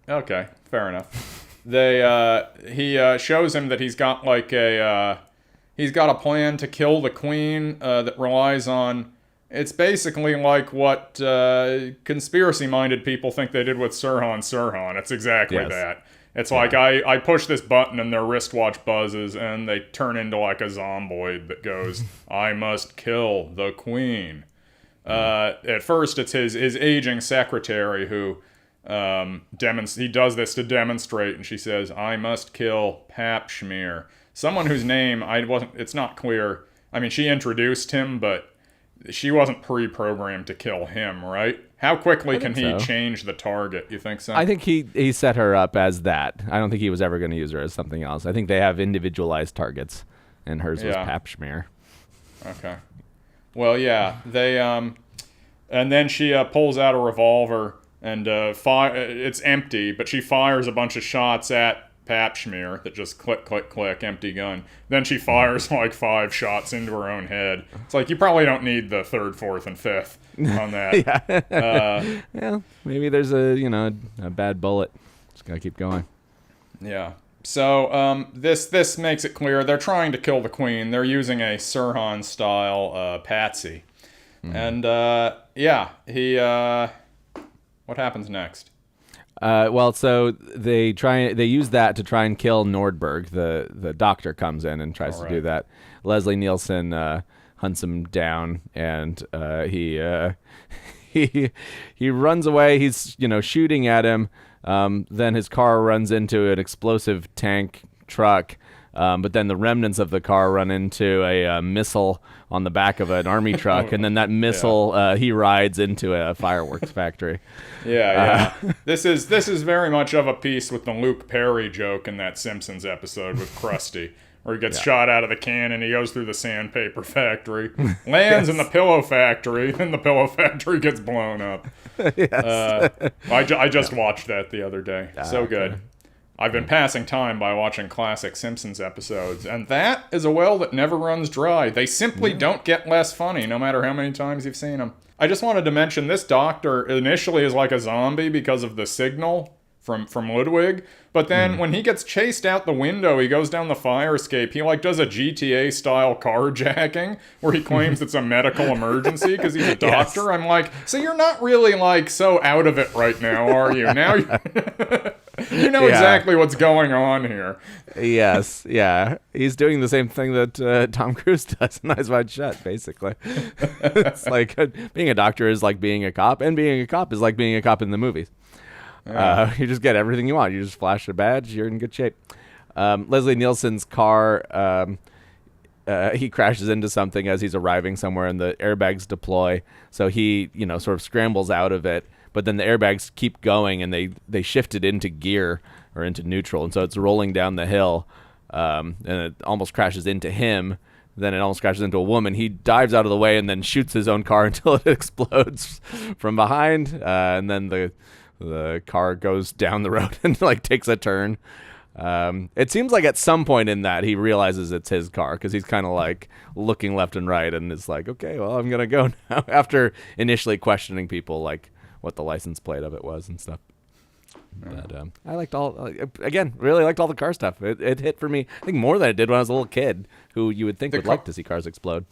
Okay, fair enough. He shows him that he's got a plan to kill the queen that relies on. It's basically like what conspiracy-minded people think they did with Sirhan. It's exactly that. It's like I push this button and their wristwatch buzzes and they turn into like a zomboid that goes, I must kill the queen. At first, it's his aging secretary who he does this to demonstrate, and she says, I must kill Papschmier. Someone whose name it's not clear. I mean, she introduced him, but she wasn't pre-programmed to kill him, right? How quickly can he change the target? You think so? I think he set her up as that. I don't think he was ever going to use her as something else. I think they have individualized targets, and hers was Papschmier. Okay. Well, yeah. They and then she pulls out a revolver and it's empty, but she fires a bunch of shots at Papschmier that just click, click, click, empty gun. Then she fires like 5 shots into her own head. It's like, you probably don't need the 3rd, 4th, and 5th on that. Yeah, maybe there's a bad bullet. Just gotta keep going. Yeah. So this makes it clear they're trying to kill the queen. They're using a Sirhan style patsy, and what happens next? Well, so they use that to try and kill Nordberg. The doctor comes in and tries to do that. Leslie Nielsen hunts him down, and he runs away. He's shooting at him. Then his car runs into an explosive tank truck. But then the remnants of the car run into a missile on the back of an army truck, and then that missile he rides into a fireworks factory. Yeah. This is very much of a piece with the Luke Perry joke in that Simpsons episode with Krusty, where he gets shot out of the cannon. He goes through the sandpaper factory, lands in the pillow factory, and the pillow factory gets blown up. I just watched that the other day. So good. I've been passing time by watching classic Simpsons episodes, and that is a well that never runs dry. They simply don't get less funny, no matter how many times you've seen them. I just wanted to mention, this doctor initially is like a zombie because of the signal from Ludwig, but then when he gets chased out the window, he goes down the fire escape, he does a GTA-style carjacking, where he claims it's a medical emergency because he's a doctor. I'm like, so you're not really so out of it right now, are you? Now you know exactly what's going on here. Yes, yeah. He's doing the same thing that Tom Cruise does in Eyes Wide Shut, basically. It's like being a doctor is like being a cop, and being a cop is like being a cop in the movies. You just get everything you want. You just flash a badge, you're in good shape. Leslie Nielsen's car, he crashes into something as he's arriving somewhere, and the airbags deploy. So he, sort of scrambles out of it. but then the airbags keep going, and they shift it into gear or into neutral, and so it's rolling down the hill, and it almost crashes into him. Then it almost crashes into a woman. He dives out of the way and then shoots his own car until it explodes from behind, and then the car goes down the road and like takes a turn. It seems like at some point in that he realizes it's his car, because he's kind of like looking left and right and is like, okay, well, I'm gonna go now, after initially questioning people like what the license plate of it was and stuff. But I liked really liked all the car stuff. It hit for me, I think, more than it did when I was a little kid, who you would think would like to see cars explode.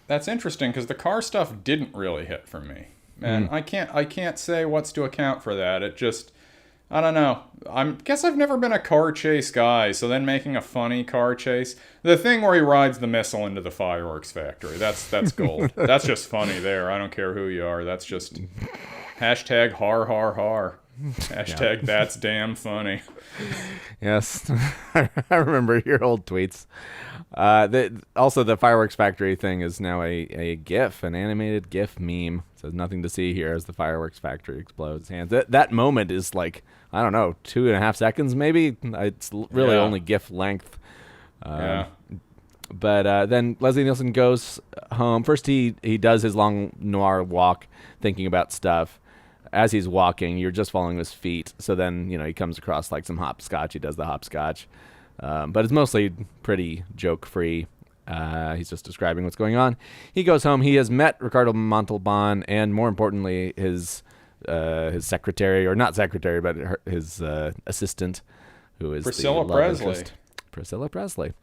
That's interesting, because the car stuff didn't really hit for me, and I can't say what's to account for that. It just, I don't know. Guess I've never been a car chase guy, so then making a funny car chase, the thing where he rides the missile into the fireworks factory, that's gold. That's just funny there. I don't care who you are. That's just hashtag har har har. Hashtag that's damn funny. Yes. I remember your old tweets. Also, the fireworks factory thing is now a GIF, an animated GIF meme. So there's nothing to see here as the fireworks factory explodes. Hands. That moment is like, I don't know, 2.5 seconds maybe. It's really only GIF length. But then Leslie Nielsen goes home. First, he does his long noir walk, thinking about stuff. As he's walking, you're just following his feet. So then, he comes across like some hopscotch. He does the hopscotch. But it's mostly pretty joke-free. He's just describing what's going on. He goes home. He has met Ricardo Montalban and, more importantly, his secretary, or not secretary, but his assistant, who is Priscilla the love Presley. interest. Priscilla Presley,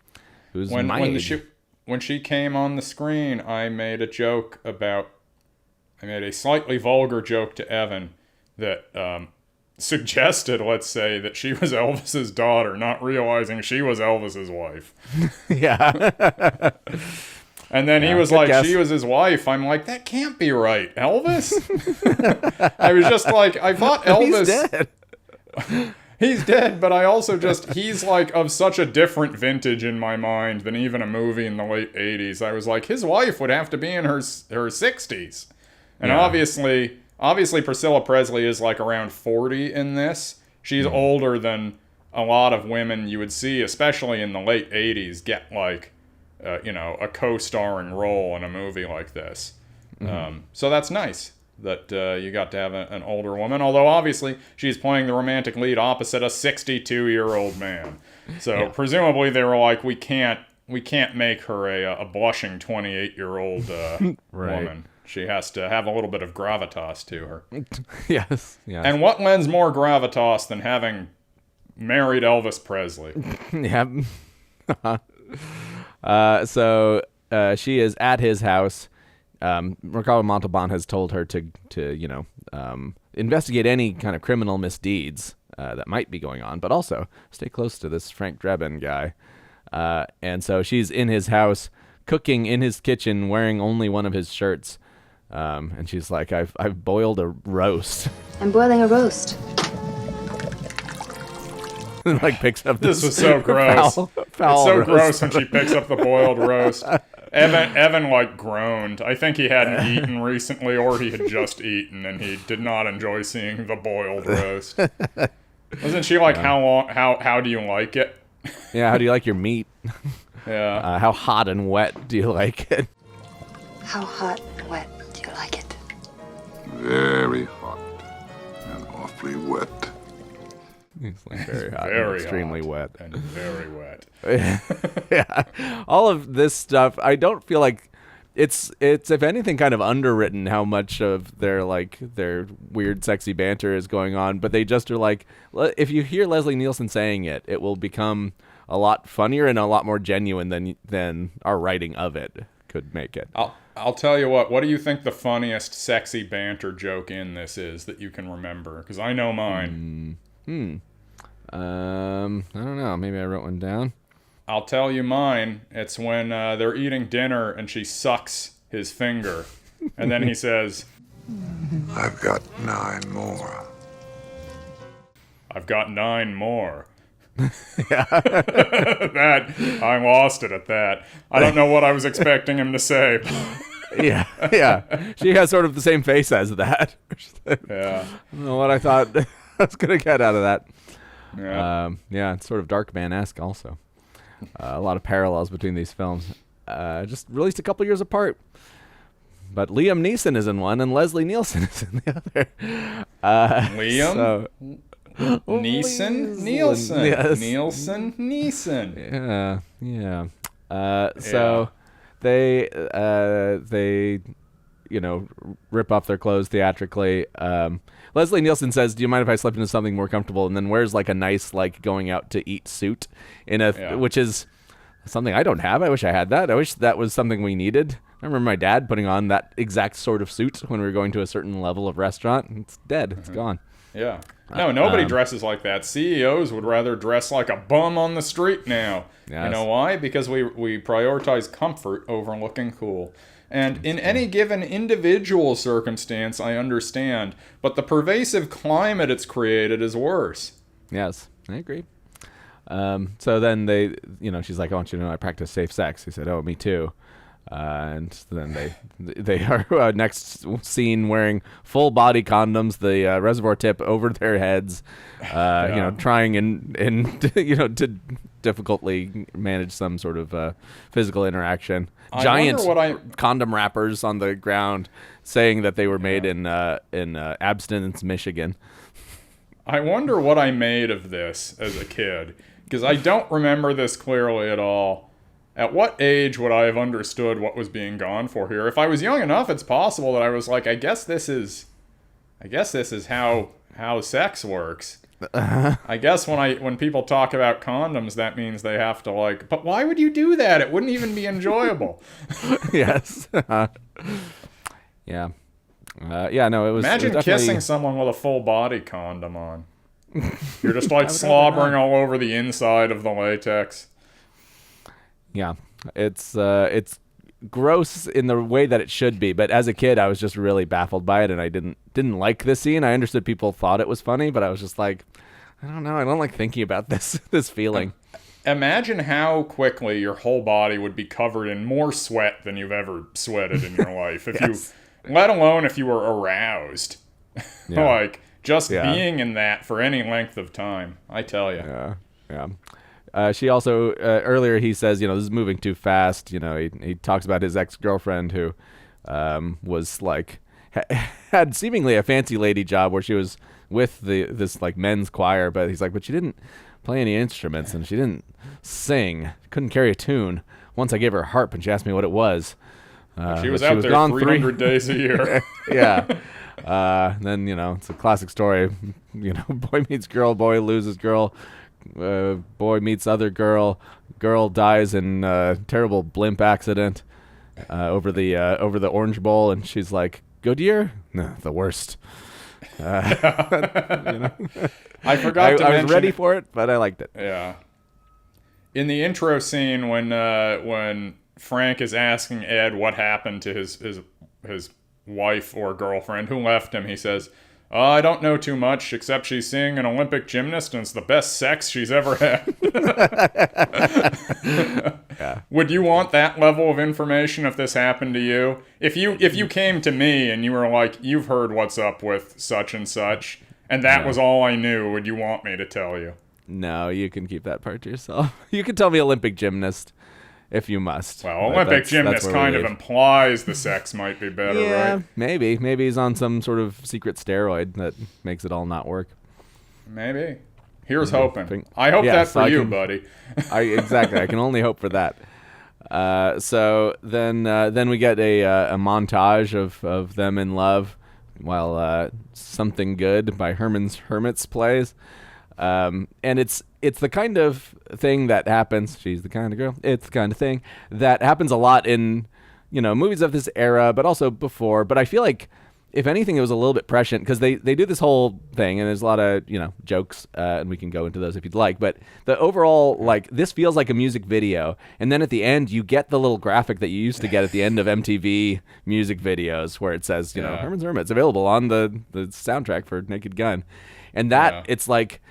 who's when when she came on the screen, I made a slightly vulgar joke to Evan that suggested, let's say, that she was Elvis's daughter, not realizing she was Elvis's wife. Yeah. And then he was like, guess. she was his wife. I'm like, that can't be right, Elvis. I was just like, I thought Elvis... He's dead. He's dead, but I also he's like of such a different vintage in my mind than even a movie in the late 80s. I was like, his wife would have to be in her 60s. And obviously Priscilla Presley is like around 40 in this. She's older than a lot of women you would see, especially in the late 80s, get like, a co-starring role in a movie like this. So that's nice that you got to have an older woman, although obviously she's playing the romantic lead opposite a 62-year-old man. So presumably they were like, we can't make her a blushing 28-year-old Right. woman. She has to have a little bit of gravitas to her. Yes. And what lends more gravitas than having married Elvis Presley? Yeah. So she is at his house. Ricardo Montalban has told her to investigate any kind of criminal misdeeds that might be going on, but also stay close to this Frank Drebin guy. And so she's in his house, cooking in his kitchen, wearing only one of his shirts. And she's like, I've boiled a roast. I'm boiling a roast. And like picks up this. This was so gross. Foul it's so roast. gross when she picks up the boiled roast. Evan like groaned. I think he hadn't eaten recently, or he had just eaten, and he did not enjoy seeing the boiled roast. Wasn't she like, how do you like it? Yeah, how do you like your meat? Yeah. How hot and wet do you like it? How hot and wet do you like it? Very hot and awfully wet. It's like very hot, Very and extremely hot wet. and very wet. Yeah, all of this stuff, I don't feel like it's if anything kind of underwritten how much of their weird sexy banter is going on, but they just are like, if you hear Leslie Nielsen saying it, it will become a lot funnier and a lot more genuine than our writing of it could make it. I'll tell you what do you think the funniest sexy banter joke in this is that you can remember? Because I know mine. I don't know. Maybe I wrote one down. I'll tell you mine. It's when they're eating dinner and she sucks his finger. And then he says, I've got 9 more. I've got 9 more. That I lost it at that. I don't know what I was expecting him to say. Yeah, yeah. She has sort of the same face as that. Yeah. I don't know what I thought I was going to get out of that. Yeah. Yeah, it's sort of Darkman-esque also. A lot of parallels between these films. Just released a couple years apart. But Liam Neeson is in one and Leslie Nielsen is in the other. Liam? So, Neeson? Nielsen. Yes. Nielsen? Neeson. Yeah. So they rip off their clothes theatrically. Leslie Nielsen says, "Do you mind if I slip into something more comfortable?" And then wears like a nice going out to eat suit which is something I don't have. I wish I had that. I wish that was something we needed. I remember my dad putting on that exact sort of suit when we were going to a certain level of restaurant. It's dead. It's gone. Yeah. No, nobody dresses like that. CEOs would rather dress like a bum on the street now. Yes. You know why? Because we prioritize comfort over looking cool. And in any given individual circumstance, I understand. But the pervasive climate it's created is worse. Yes, I agree. So then they, she's like, "I want you to know I practice safe sex." He said, "Oh, me too." And then they are next scene wearing full body condoms, the reservoir tip over their heads, trying to difficultly manage some sort of physical interaction. Giant condom wrappers on the ground, saying that they were made in Abstinence, Michigan. I wonder what I made of this as a kid, because I don't remember this clearly at all. At what age would I have understood what was being gone for here? If I was young enough, it's possible that I was like, I guess this is how sex works. I guess when people talk about condoms, that means they have to but why would you do that? It wouldn't even be enjoyable. Yes. Yeah. No, it was. Imagine it was definitely... kissing someone with a full body condom on. You're just slobbering all over the inside of the latex. Yeah, it's gross in the way that it should be, but as a kid, I was just really baffled by it, and I didn't like this scene. I understood people thought it was funny, but I was just like, I don't know, I don't like thinking about this feeling. Imagine how quickly your whole body would be covered in more sweat than you've ever sweated in your life, let alone if you were aroused. Yeah. Being in that for any length of time, I tell you. Yeah. She also earlier he says, this is moving too fast. He talks about his ex-girlfriend who was had seemingly a fancy lady job where she was with this men's choir, but he's like, but she didn't play any instruments and she didn't sing, couldn't carry a tune. Once I gave her a harp and she asked me what it was. She was out there 300 days a year. Yeah. Then it's a classic story. Boy meets girl, boy loses girl. Boy meets other girl. Girl dies in a terrible blimp accident over the Orange Bowl, and she's like, "Good year? No, the worst." I forgot to mention. I was ready for it, but I liked it. Yeah. In the intro scene, when Frank is asking Ed what happened to his wife or girlfriend who left him, he says, "I don't know too much, except she's seeing an Olympic gymnast and it's the best sex she's ever had." Yeah. Would you want that level of information if this happened to you? If you came to me and you were like, "You've heard what's up with such and such, and that was all I knew," would you want me to tell you? No, you can keep that part to yourself. You can tell me Olympic gymnast if you must. Well, Olympic gymnast kind of implies the sex might be better, right? Maybe he's on some sort of secret steroid that makes it all not work. Maybe. Here's hoping. I hope that for you, buddy. Exactly. I can only hope for that. So then we get a montage of them in love while Something Good by Herman's Hermits plays. And it's the kind of thing that happens. She's the kind of girl. It's the kind of thing that happens a lot in, movies of this era, but also before. But I feel like, if anything, it was a little bit prescient because they do this whole thing, and there's a lot of jokes, and we can go into those if you'd like. But the overall, this feels like a music video, and then at the end you get the little graphic that you used to get at the end of MTV music videos where it says, Herman's Hermits available on the soundtrack for Naked Gun, and that it's like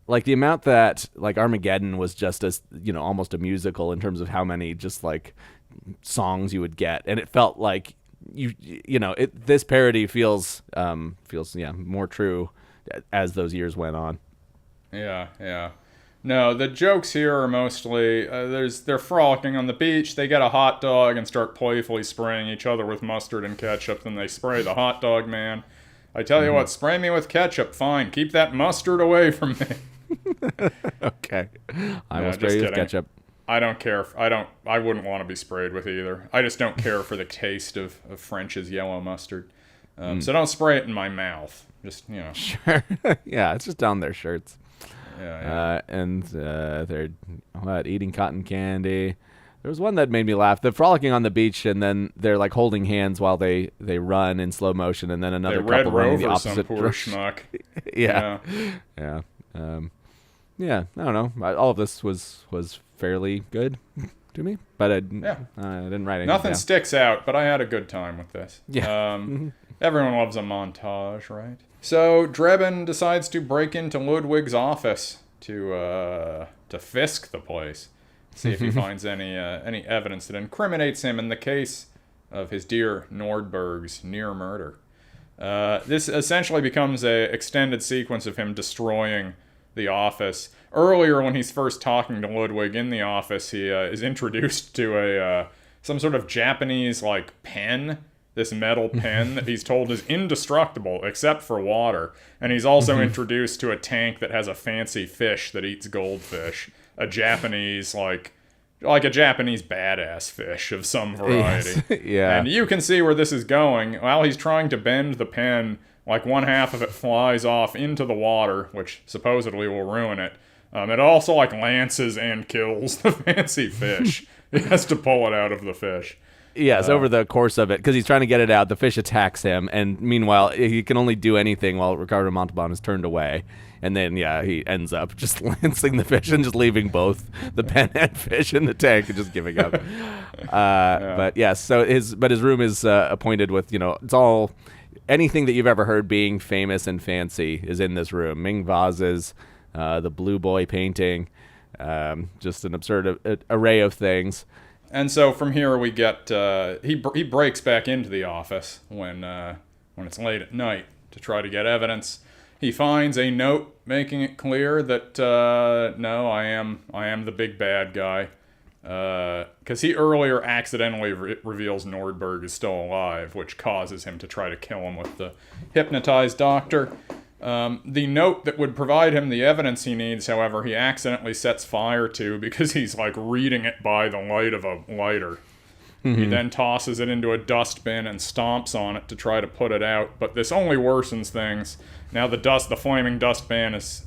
the amount that Armageddon was just almost a musical in terms of how many just songs you would get, and it felt like this parody feels more true as those years went on. Yeah. No, the jokes here are mostly they're frolicking on the beach. They get a hot dog and start playfully spraying each other with mustard and ketchup. Then they spray the hot dog man. I tell you what, spray me with ketchup. Fine, keep that mustard away from me. Okay, I will spray you with ketchup. I don't care. I wouldn't want to be sprayed with either. I just don't care for the taste of French's yellow mustard. So don't spray it in my mouth. Just Sure. Yeah, it's just down their shirts. Yeah. And they're eating cotton candy. There was one that made me laugh. They're frolicking on the beach, and then they're like holding hands while they run in slow motion, and then another couple running the opposite direction. Schmuck. Yeah. Yeah. I don't know. All of this was fairly good to me, but I didn't write anything Nothing down. sticks out, but I had a good time with this. Yeah. Everyone loves a montage, right? So Drebin decides to break into Ludwig's office to fisk the place, see if he finds any evidence that incriminates him in the case of his dear Nordberg's near murder. This essentially becomes a extended sequence of him destroying the office. Earlier, when he's first talking to Ludwig in the office, he is introduced to some sort of Japanese pen. This metal pen that he's told is indestructible except for water. And he's also introduced to a tank that has a fancy fish that eats goldfish. A Japanese, like a Japanese badass fish of some variety. Yes. Yeah. And you can see where this is going. While he's trying to bend the pen, one half of it flies off into the water, which supposedly will ruin it. It also lances and kills the fancy fish. He has to pull it out of the fish. Yes, over the course of it, because he's trying to get it out, the fish attacks him, and meanwhile, he can only do anything while Ricardo Montalban is turned away. And then, he ends up just lancing the fish and just leaving both the pen and fish in the tank and just giving up. But yes, so his room is appointed with, it's all, anything that you've ever heard being famous and fancy is in this room. Ming vases, the Blue Boy painting, just an absurd array of things. And so from here we get he breaks back into the office when it's late at night to try to get evidence. He finds a note making it clear that no, I am the big bad guy, because he earlier accidentally reveals Nordberg is still alive, which causes him to try to kill him with the hypnotized doctor. The note that would provide him the evidence he needs, however, he accidentally sets fire to because he's reading it by the light of a lighter. He then tosses it into a dustbin and stomps on it to try to put it out, but this only worsens things. Now the flaming dustbin is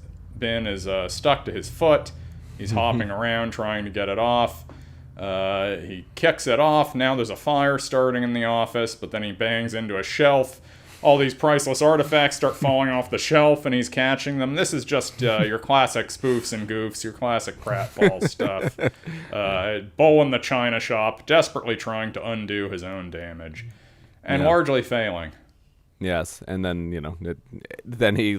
stuck to his foot. He's hopping around trying to get it off. He kicks it off. Now there's a fire starting in the office, but then he bangs into a shelf. All these priceless artifacts start falling off the shelf, and he's catching them. This is just your classic spoofs and goofs, your classic pratfall stuff. Bull in the china shop, desperately trying to undo his own damage, and largely failing. Yes, and then, then he,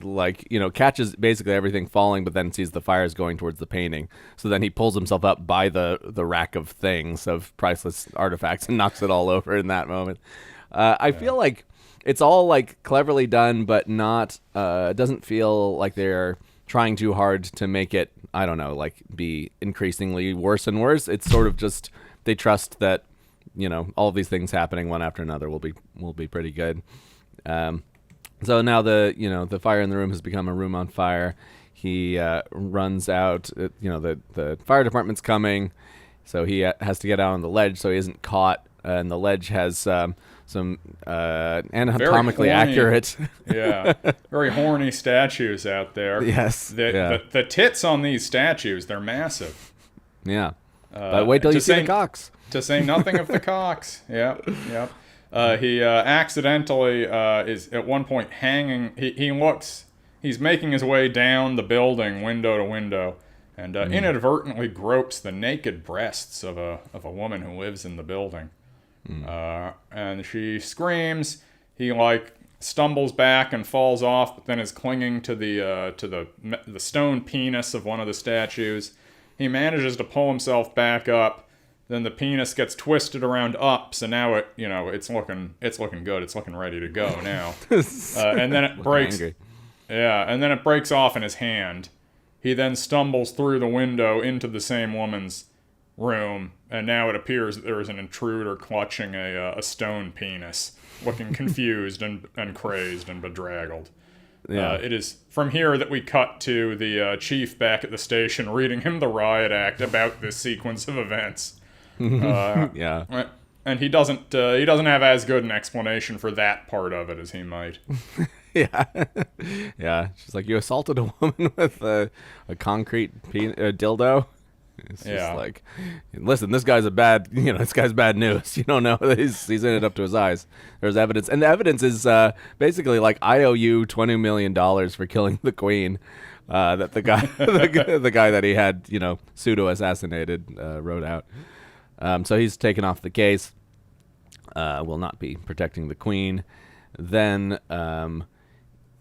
catches basically everything falling, but then sees the fires going towards the painting. So then he pulls himself up by the rack of things, of priceless artifacts, and knocks it all over in that moment. I feel like it's all cleverly done, but not. It doesn't feel like they're trying too hard to make it. I don't know, be increasingly worse and worse. It's sort of just they trust that all of these things happening one after another will be pretty good. So now the fire in the room has become a room on fire. He runs out. The fire department's coming, so he has to get out on the ledge so he isn't caught. And the ledge has some anatomically accurate. Very horny statues out there. Yes. The tits on these statues, they're massive. Yeah. But wait till you see the cocks. To say nothing of the cocks. Yep. He accidentally is at one point hanging. He's making his way down the building, window to window, and inadvertently gropes the naked breasts of a woman who lives in the building. And she screams. He stumbles back and falls off, but then is clinging to the stone penis of one of the statues. He manages to pull himself back up. then the penis gets twisted around up, so now it's looking good. It's looking ready to go now. And then it breaks. Angry. Yeah, and then it breaks off in his hand. He then stumbles through the window into the same woman's room, and now it appears that there is an intruder clutching a stone penis, looking confused and crazed and bedraggled. Yeah. It is from here that we cut to the chief back at the station reading him the riot act about this sequence of events. Yeah. And he doesn't have as good an explanation for that part of it as he might. Yeah. Yeah. She's like, you assaulted a woman with a concrete dildo? It's just like, listen, this guy's bad news. You don't know that he's in it up to his eyes. There's evidence. And the evidence is basically like, I owe you $20 million for killing the queen. That the guy, the guy that he had, pseudo-assassinated, wrote out. So he's taken off the case. Will not be protecting the queen. Then,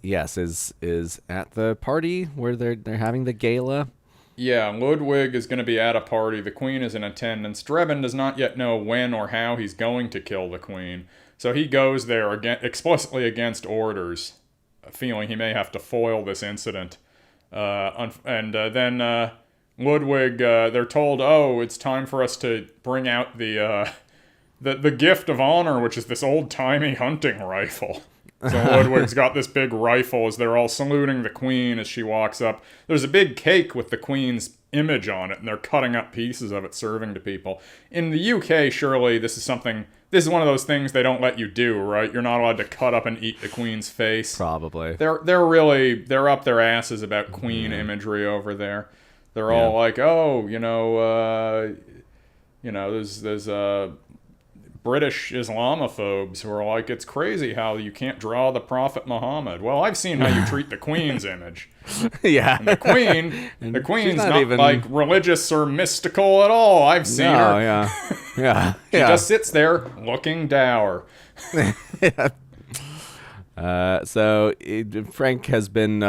yes, is at the party where they're having the gala. Yeah, Ludwig is going to be at a party. The queen is in attendance. Drebin does not yet know when or how he's going to kill the queen. So he goes there explicitly against orders, feeling he may have to foil this incident. Then Ludwig, they're told, it's time for us to bring out the gift of honor, which is this old-timey hunting rifle. So Ludwig's got this big rifle as they're all saluting the queen as she walks up. There's a big cake with the queen's image on it, and they're cutting up pieces of it, serving to people. In the UK, surely this is one of those things they don't let you do, right? You're not allowed to cut up and eat the queen's face. Probably. They're up their asses about queen imagery over there. They're all like, there's British Islamophobes who are like, it's crazy how you can't draw the Prophet Muhammad. Well, I've seen how you treat the Queen's image. Yeah. And the Queen's not even like religious or mystical at all. I've seen her. Yeah. She just sits there looking dour. Frank has been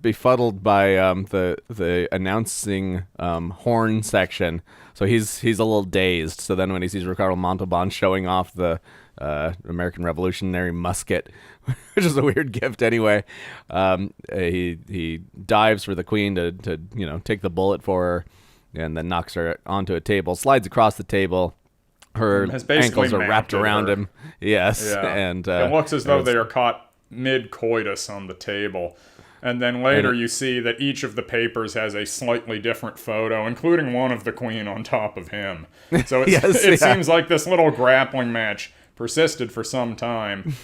befuddled by the announcing horn section. So he's a little dazed. So then when he sees Ricardo Montalban showing off the American Revolutionary musket, which is a weird gift anyway, he dives for the queen to take the bullet for her, and then knocks her onto a table, slides across the table. Her ankles are wrapped around him. Yes. Yeah. And it looks as though they are caught mid-coitus on the table. And then later you see that each of the papers has a slightly different photo, including one of the queen on top of him. So it seems like this little grappling match persisted for some time.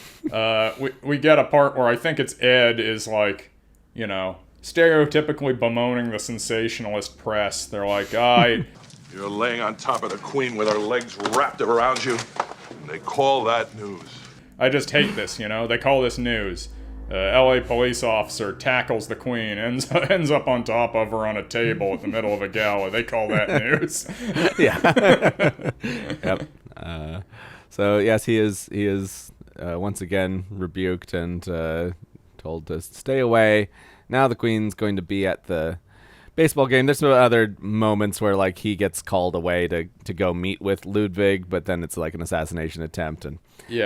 We get a part where I think it's Ed is like, stereotypically bemoaning the sensationalist press. They're like, You're laying on top of the queen with her legs wrapped around you, and they call that news. I just hate this, they call this news. LA police officer tackles the queen, ends up on top of her on a table at the middle of a gala. They call that news. Yeah. Yep. So yes, he is once again rebuked and told to stay away. Now the queen's going to be at the baseball game. There's some other moments where like he gets called away to go meet with Ludwig, but then it's like an assassination attempt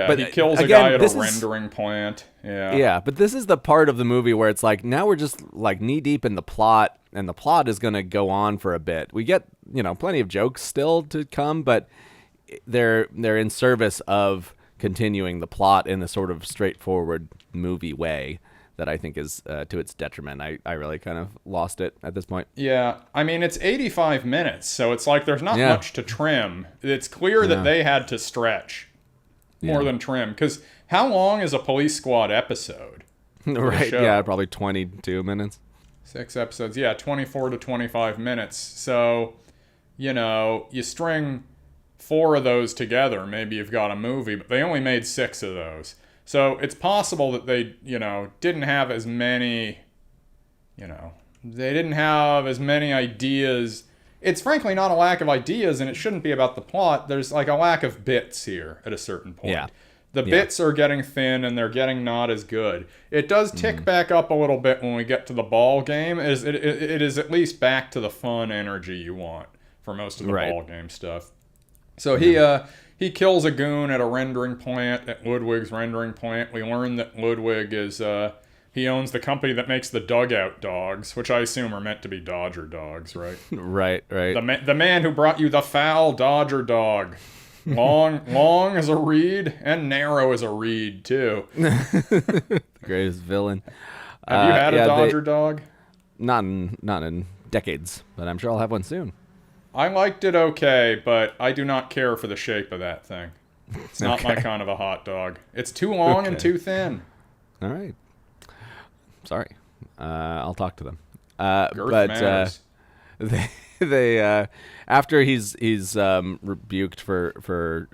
but he kills a guy at a rendering plant. Yeah, but this is the part of the movie where it's like now we're just like knee deep in the plot, and the plot is going to go on for a bit. We get plenty of jokes still to come, but they're in service of continuing the plot in a sort of straightforward movie way that I think is to its detriment. I really kind of lost it at this point. Yeah, I mean, it's 85 minutes, so it's like there's not much to trim. It's clear that they had to stretch more than trim, because how long is a Police Squad episode? Right, yeah, probably 22 minutes. 6 episodes, 24 to 25 minutes. So, you string 4 of those together, maybe you've got a movie, but they only made 6 of those. So it's possible that they, didn't have as many, they didn't have as many ideas. It's frankly not a lack of ideas, and it shouldn't be about the plot. There's like a lack of bits here at a certain point. Yeah. The bits are getting thin, and they're getting not as good. It does tick back up a little bit when we get to the ball game. It is at least back to the fun energy you want for most of the Right. ball game stuff. So he kills a goon at a rendering plant, at Ludwig's rendering plant. We learn that Ludwig is he owns the company that makes the dugout dogs, which I assume are meant to be Dodger dogs, right? Right. The man who brought you the foul Dodger dog. Long as a reed and narrow as a reed too. The greatest villain. Have you had a Dodger dog? Not in decades, but I'm sure I'll have one soon. I liked it okay, but I do not care for the shape of that thing. It's not my kind of a hot dog. It's too long and too thin. All right. Sorry. I'll talk to them. Girth But matters. they after he's rebuked for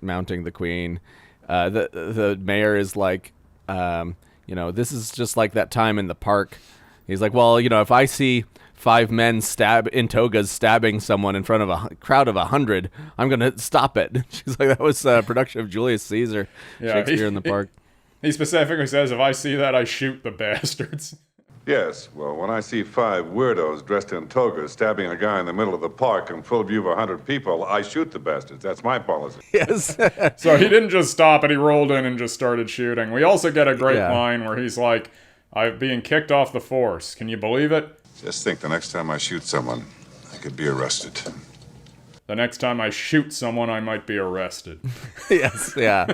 mounting the queen, the mayor is like, this is just like that time in the park. He's like, well, if I see 5 men in togas stabbing someone in front of a crowd of 100, I'm gonna stop it. She's like, that was a production of Julius Caesar, Shakespeare in the Park. He specifically says, if I see that, I shoot the bastards. Yes, well, when I see 5 weirdos dressed in togas stabbing a guy in the middle of the park in full view of 100 people, I shoot the bastards. That's my policy. Yes. So he didn't just stop it, he rolled in and just started shooting. We also get a great line where he's like, I'm being kicked off the force. Can you believe it? Just think the next time I shoot someone, I could be arrested. The next time I shoot someone, I might be arrested. Yes, yeah.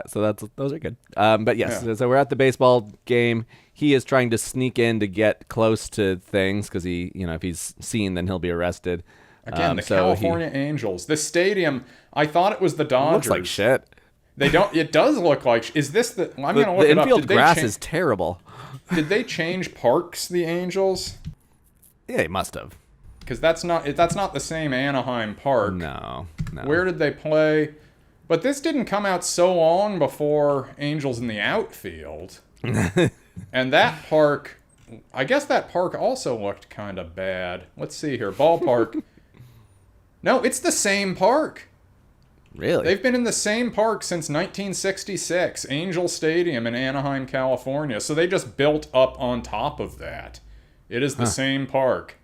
So those are good. But yes, so we're at the baseball game. He is trying to sneak in to get close to things because he, if he's seen, then he'll be arrested. Again, the California Angels. This stadium, I thought it was the Dodgers. Looks like shit. They don't. It does look like. Is this the? I'm gonna look it up. The infield grass is terrible. Did they change parks? The Angels? Yeah, they must have. Because that's not the same Anaheim park. No. Where did they play? But this didn't come out so long before Angels in the Outfield. And that park, I guess that park also looked kind of bad. Let's see here. Ballpark. No, it's the same park. Really? They've been in the same park since 1966, Angel Stadium in Anaheim, California. So they just built up on top of that. It is the same park.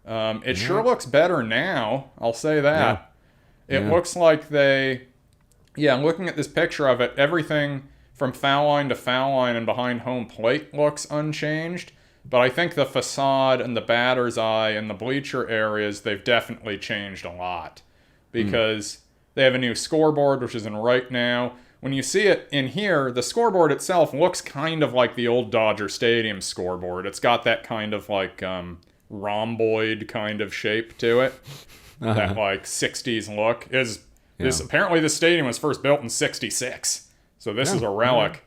It sure looks better now, I'll say that. It looks like looking at this picture of it, everything from foul line to foul line and behind home plate looks unchanged. But I think the facade and the batter's eye and the bleacher areas, they've definitely changed a lot. Because they have a new scoreboard, which is in right now. When you see it in here, the scoreboard itself looks kind of like the old Dodger Stadium scoreboard. It's got that kind of like rhomboid kind of shape to it. That like 60s look. Apparently this stadium was first built in 66. So this is a relic.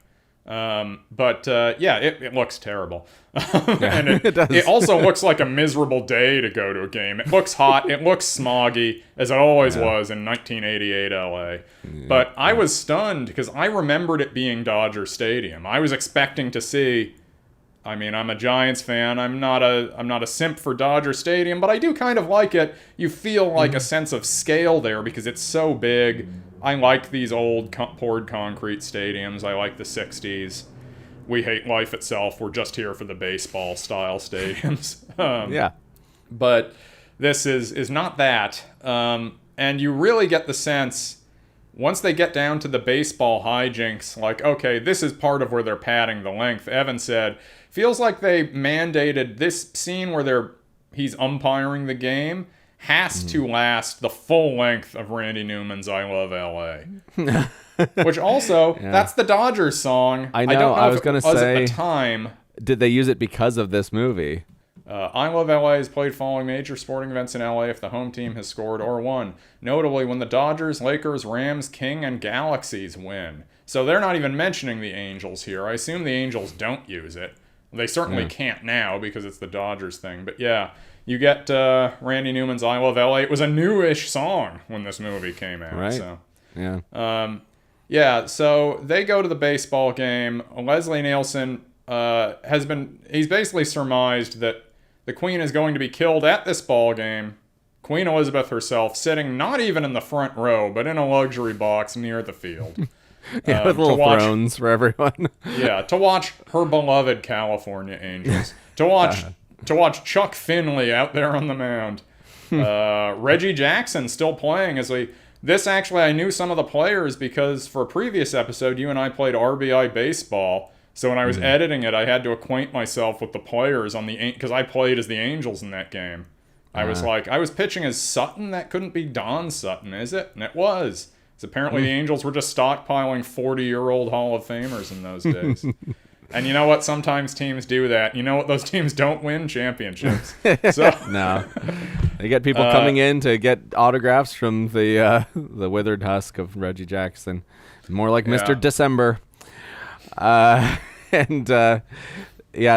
It looks terrible. And it does. It also looks like a miserable day to go to a game. It looks hot. It looks smoggy, as it always was in 1988 LA. But I was stunned because I remembered it being Dodger Stadium. I was expecting to see. I mean, I'm a Giants fan. I'm not a simp for Dodger Stadium, but I do kind of like it. You feel like a sense of scale there because it's so big. I like these old poured concrete stadiums. I like the 60s. We hate life itself. We're just here for the baseball style stadiums. But this is not that. And you really get the sense, once they get down to the baseball hijinks, like, okay, this is part of where they're padding the length. Evan said, feels like they mandated this scene where he's umpiring the game has to last the full length of Randy Newman's I Love L.A. Which also, that's the Dodgers song. I know, don't know I if was it going to was say, at the time. Did they use it because of this movie? I Love L.A. is played following major sporting events in L.A. if the home team has scored or won. Notably, when the Dodgers, Lakers, Rams, King, and Galaxies win. So they're not even mentioning the Angels here. I assume the Angels don't use it. They certainly can't now because it's the Dodgers thing. But yeah, you get Randy Newman's I Love L.A. It was a newish song when this movie came out. Right. So. Yeah. So they go to the baseball game. Leslie Nielsen he's basically surmised that the Queen is going to be killed at this ball game. Queen Elizabeth herself sitting not even in the front row, but in a luxury box near the field. With little thrones for everyone. To watch her beloved California Angels. To watch Chuck Finley out there on the mound. Reggie Jackson still playing as we. This actually, I knew some of the players because for a previous episode, you and I played RBI baseball. So when I was editing it, I had to acquaint myself with the players on the because I played as the Angels in that game. I was pitching as Sutton. That couldn't be Don Sutton, is it? And it was. So apparently the Angels were just stockpiling 40-year-old Hall of Famers in those days. And you know what? Sometimes teams do that. You know what? Those teams don't win championships. So No, they get people coming in to get autographs from the withered husk of Reggie Jackson. More like Mr. December.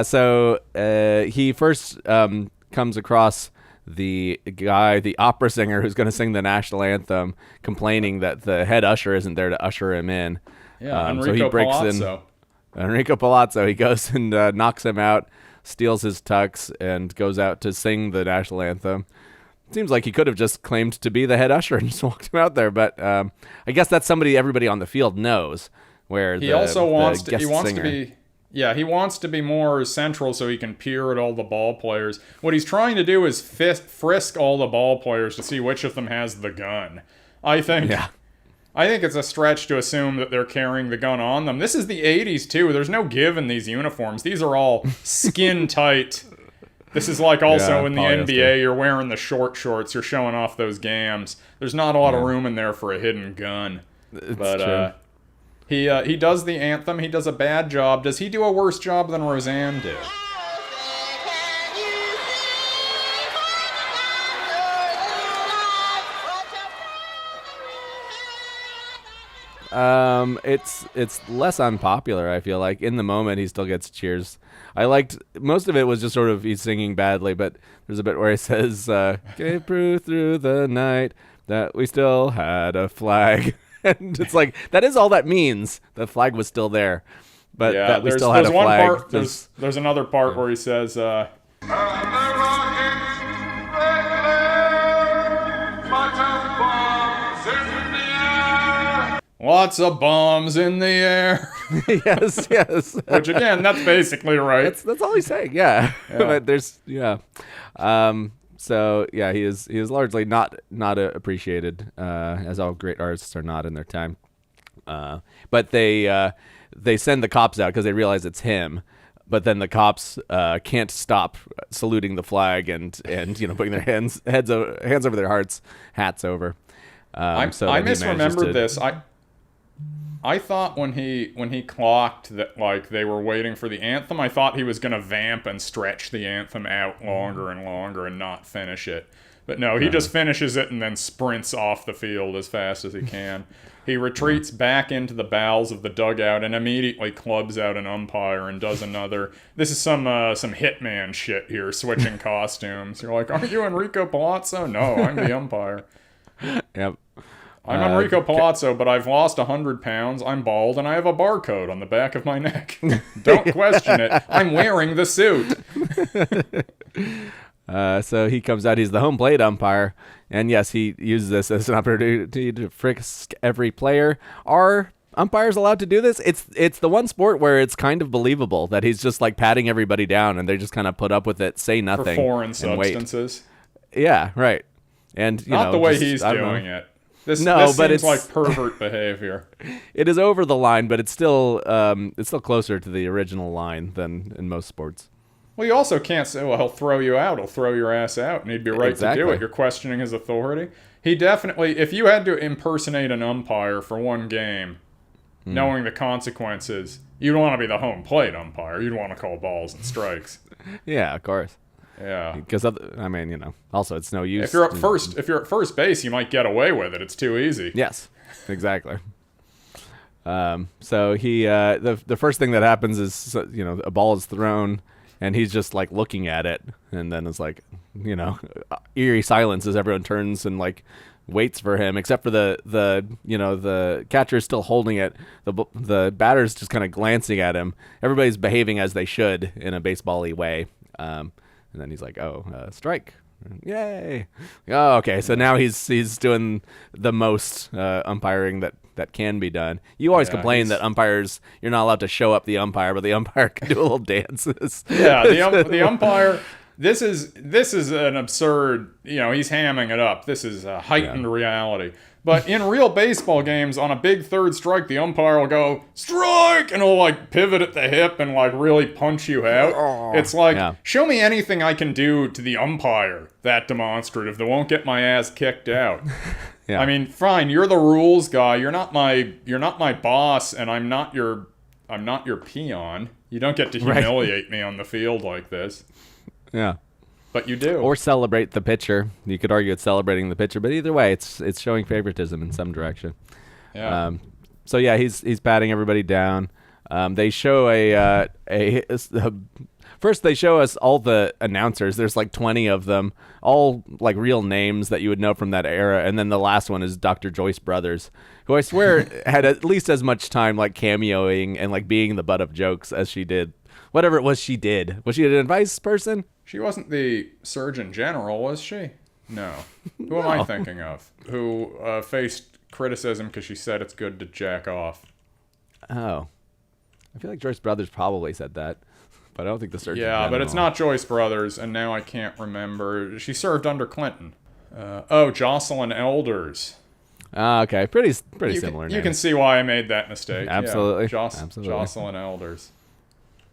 So he first comes across the guy, the opera singer who's going to sing the national anthem, complaining that the head usher isn't there to usher him in. Yeah, so he breaks Palazzo. in. Enrico Palazzo. He goes and knocks him out, steals his tux, and goes out to sing the national anthem. Seems like he could have just claimed to be the head usher and just walked him out there, but I guess that's somebody everybody on the field knows. Where he the, also wants the to. guest He wants singer. to be. Yeah, he wants to be more central so he can peer at all the ball players. What he's trying to do is frisk all the ball players to see which of them has the gun. I think it's a stretch to assume that they're carrying the gun on them. This is the 80s, too. There's no give in these uniforms. These are all skin tight. This is like also in the polyester. NBA, you're wearing the short shorts, you're showing off those gams. There's not a lot of room in there for a hidden gun. But true. He does the anthem. He does a bad job. Does he do a worse job than Roseanne did? It's less unpopular. I feel like in the moment he still gets cheers. I liked most of it was just sort of he's singing badly, but there's a bit where he says, "Gave proof through the night that we still had a flag," and it's like that is all that means. The flag was still there, but that we still had a one flag. Part, there's another part where he says, "Lots of bombs in the air." yes. Which again, that's basically right. That's all he's saying. Yeah. But there's So yeah, he is largely not appreciated, as all great artists are not in their time. But they send the cops out because they realize it's him. But then the cops can't stop saluting the flag and putting their hands over their hats over. I misremembered this. I thought when he clocked that like they were waiting for the anthem, I thought he was gonna vamp and stretch the anthem out longer and longer and not finish it. But no, he just finishes it and then sprints off the field as fast as he can. He retreats back into the bowels of the dugout and immediately clubs out an umpire and does another. This is some Hitman shit here, switching costumes. You're like, aren't you Enrico Palazzo? No, I'm the umpire. Yep. I'm Enrico Palazzo, but I've lost 100 pounds, I'm bald, and I have a barcode on the back of my neck. Don't question it. I'm wearing the suit. So he comes out, he's the home plate umpire, and yes, he uses this as an opportunity to frisk every player. Are umpires allowed to do this? It's the one sport where it's kind of believable that he's just like patting everybody down, and they just kind of put up with it, say nothing. For foreign and substances. Wait. Yeah, right. And not the way he's doing it. This but seems it's like pervert behavior. It is over the line, but it's still closer to the original line than in most sports. Well, you also can't say, well, he'll throw you out, he'll throw your ass out, and he'd be right to do it. You're questioning his authority. He definitely, if you had to impersonate an umpire for one game, knowing the consequences, you'd want to be the home plate umpire. You'd want to call balls and strikes. Yeah, of course. Yeah. Because also it's no use. If you're at first base, you might get away with it. It's too easy. Yes, exactly. So he the first thing that happens is a ball is thrown and he's just like looking at it, and then it's like eerie silence as everyone turns and like waits for him, except for the catcher is still holding it. The batter's just kind of glancing at him. Everybody's behaving as they should in a baseball-y way. And then he's like, strike. Yay. Oh, okay. So now he's doing the most umpiring that can be done. You always complain that umpires, you're not allowed to show up the umpire, but the umpire can do little dances. Yeah, the umpire, This is an absurd, he's hamming it up. This is a heightened reality. But in real baseball games, on a big third strike, the umpire will go, strike! And he'll, like, pivot at the hip and, like, really punch you out. It's like, show me anything I can do to the umpire that demonstrative that won't get my ass kicked out. I mean, fine, you're the rules guy. You're not my boss, and I'm not your peon. You don't get to humiliate me on the field like this. Yeah. But you do. Or celebrate the pitcher. You could argue it's celebrating the pitcher, but either way, it's showing favoritism in some direction. Yeah. So yeah, he's patting everybody down. They show first they show us all the announcers. There's like 20 of them, all like real names that you would know from that era. And then the last one is Dr. Joyce Brothers, who I swear had at least as much time like cameoing and like being the butt of jokes as she did. Whatever it was she did. Was she an advice person? She wasn't the Surgeon General, was she? No. Who am I thinking of? Who faced criticism because she said it's good to jack off. Oh. I feel like Joyce Brothers probably said that, but I don't think the Surgeon General. Yeah, but it's not Joyce Brothers, and now I can't remember. She served under Clinton. Jocelyn Elders. Okay. Pretty similar You can see why I made that mistake. Absolutely. Yeah, Absolutely. Jocelyn Elders.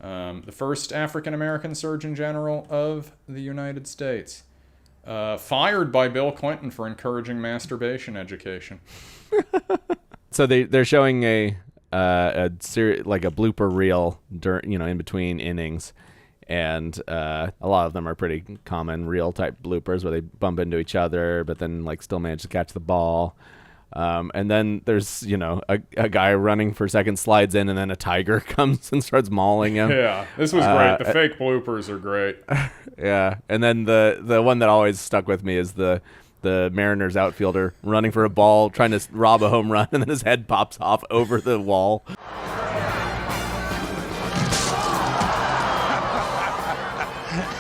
The first African-American Surgeon General of the United States. Fired by Bill Clinton for encouraging masturbation education. So they're showing a blooper reel in between innings, and a lot of them are pretty common reel type bloopers where they bump into each other but then like still manage to catch the ball. And then there's, a guy running for second, slides in, and then a tiger comes and starts mauling him. Yeah, this was great. The fake bloopers are great. Yeah, and then the one that always stuck with me is the Mariners outfielder running for a ball, trying to rob a home run, and then his head pops off over the wall.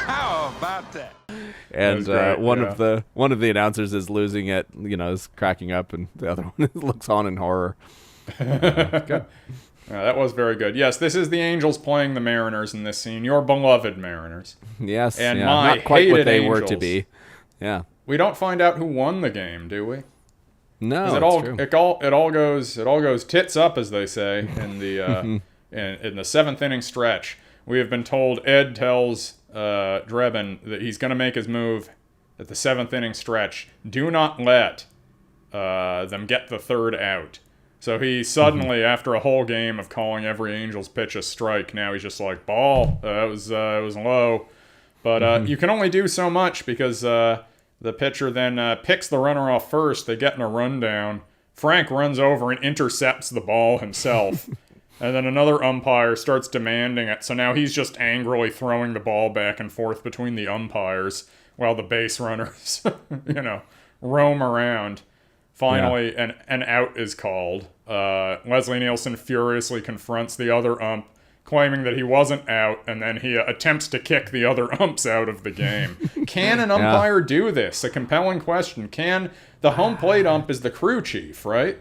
How about that? And one of the announcers is losing it, is cracking up, and the other one looks on in horror. Good. That was very good. Yes, this is the Angels playing the Mariners in this scene. Your beloved Mariners. Yes, and my not quite what they were to be. Yeah. We don't find out who won the game, do we? No, it all goes tits up, as they say, in the in the seventh inning stretch. We have been told Ed tells Drebin that he's going to make his move at the seventh inning stretch. Do not let them get the third out. So he suddenly, after a whole game of calling every Angels pitch a strike, now he's just like, ball. It was low. But you can only do so much because the pitcher then picks the runner off first. They get in a rundown. Frank runs over and intercepts the ball himself. And then another umpire starts demanding it. So now he's just angrily throwing the ball back and forth between the umpires while the base runners, roam around. Finally, an out is called. Leslie Nielsen furiously confronts the other ump, claiming that he wasn't out, and then he attempts to kick the other umps out of the game. Can an umpire do this? A compelling question. The home plate ump is the crew chief, right?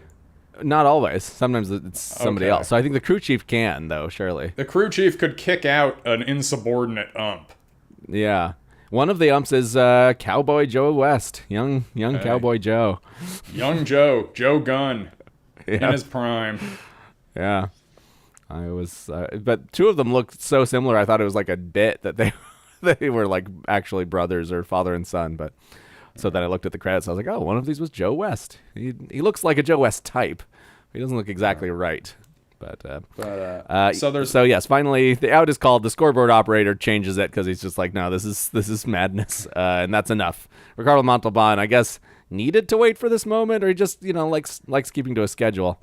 Not always. Sometimes it's somebody else. So I think the crew chief can, though, surely. The crew chief could kick out an insubordinate ump. Yeah. One of the umps is Cowboy Joe West. Young Cowboy Joe. Young Joe. Joe Gunn. In his prime. Yeah. But two of them looked so similar, I thought it was like a bit that they were like actually brothers or father and son, but... So then I looked at the credits. I was like, oh, one of these was Joe West. He looks like a Joe West type. He doesn't look exactly right. So yes, finally the out is called. The scoreboard operator changes it because he's just like, no, this is madness, and that's enough. Ricardo Montalban, I guess, needed to wait for this moment, or he just likes keeping to a schedule.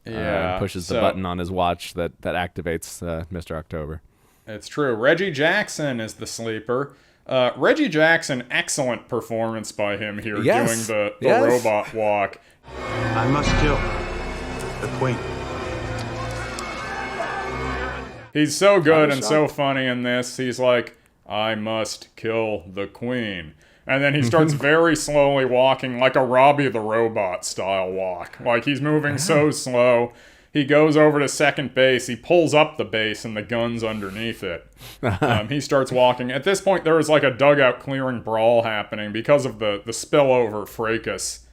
Yeah, pushes the button on his watch that activates Mr. October. It's true. Reggie Jackson is the sleeper. Reggie Jackson, excellent performance by him here, doing the robot walk. I must kill the queen. He's so good and so funny in this. He's like, I must kill the queen. And then he starts very slowly walking, like a Robbie the Robot style walk. Like, he's moving so slow. He goes over to second base. He pulls up the base, and the gun's underneath it. He starts walking. At this point, there was like a dugout clearing brawl happening because of the spillover fracas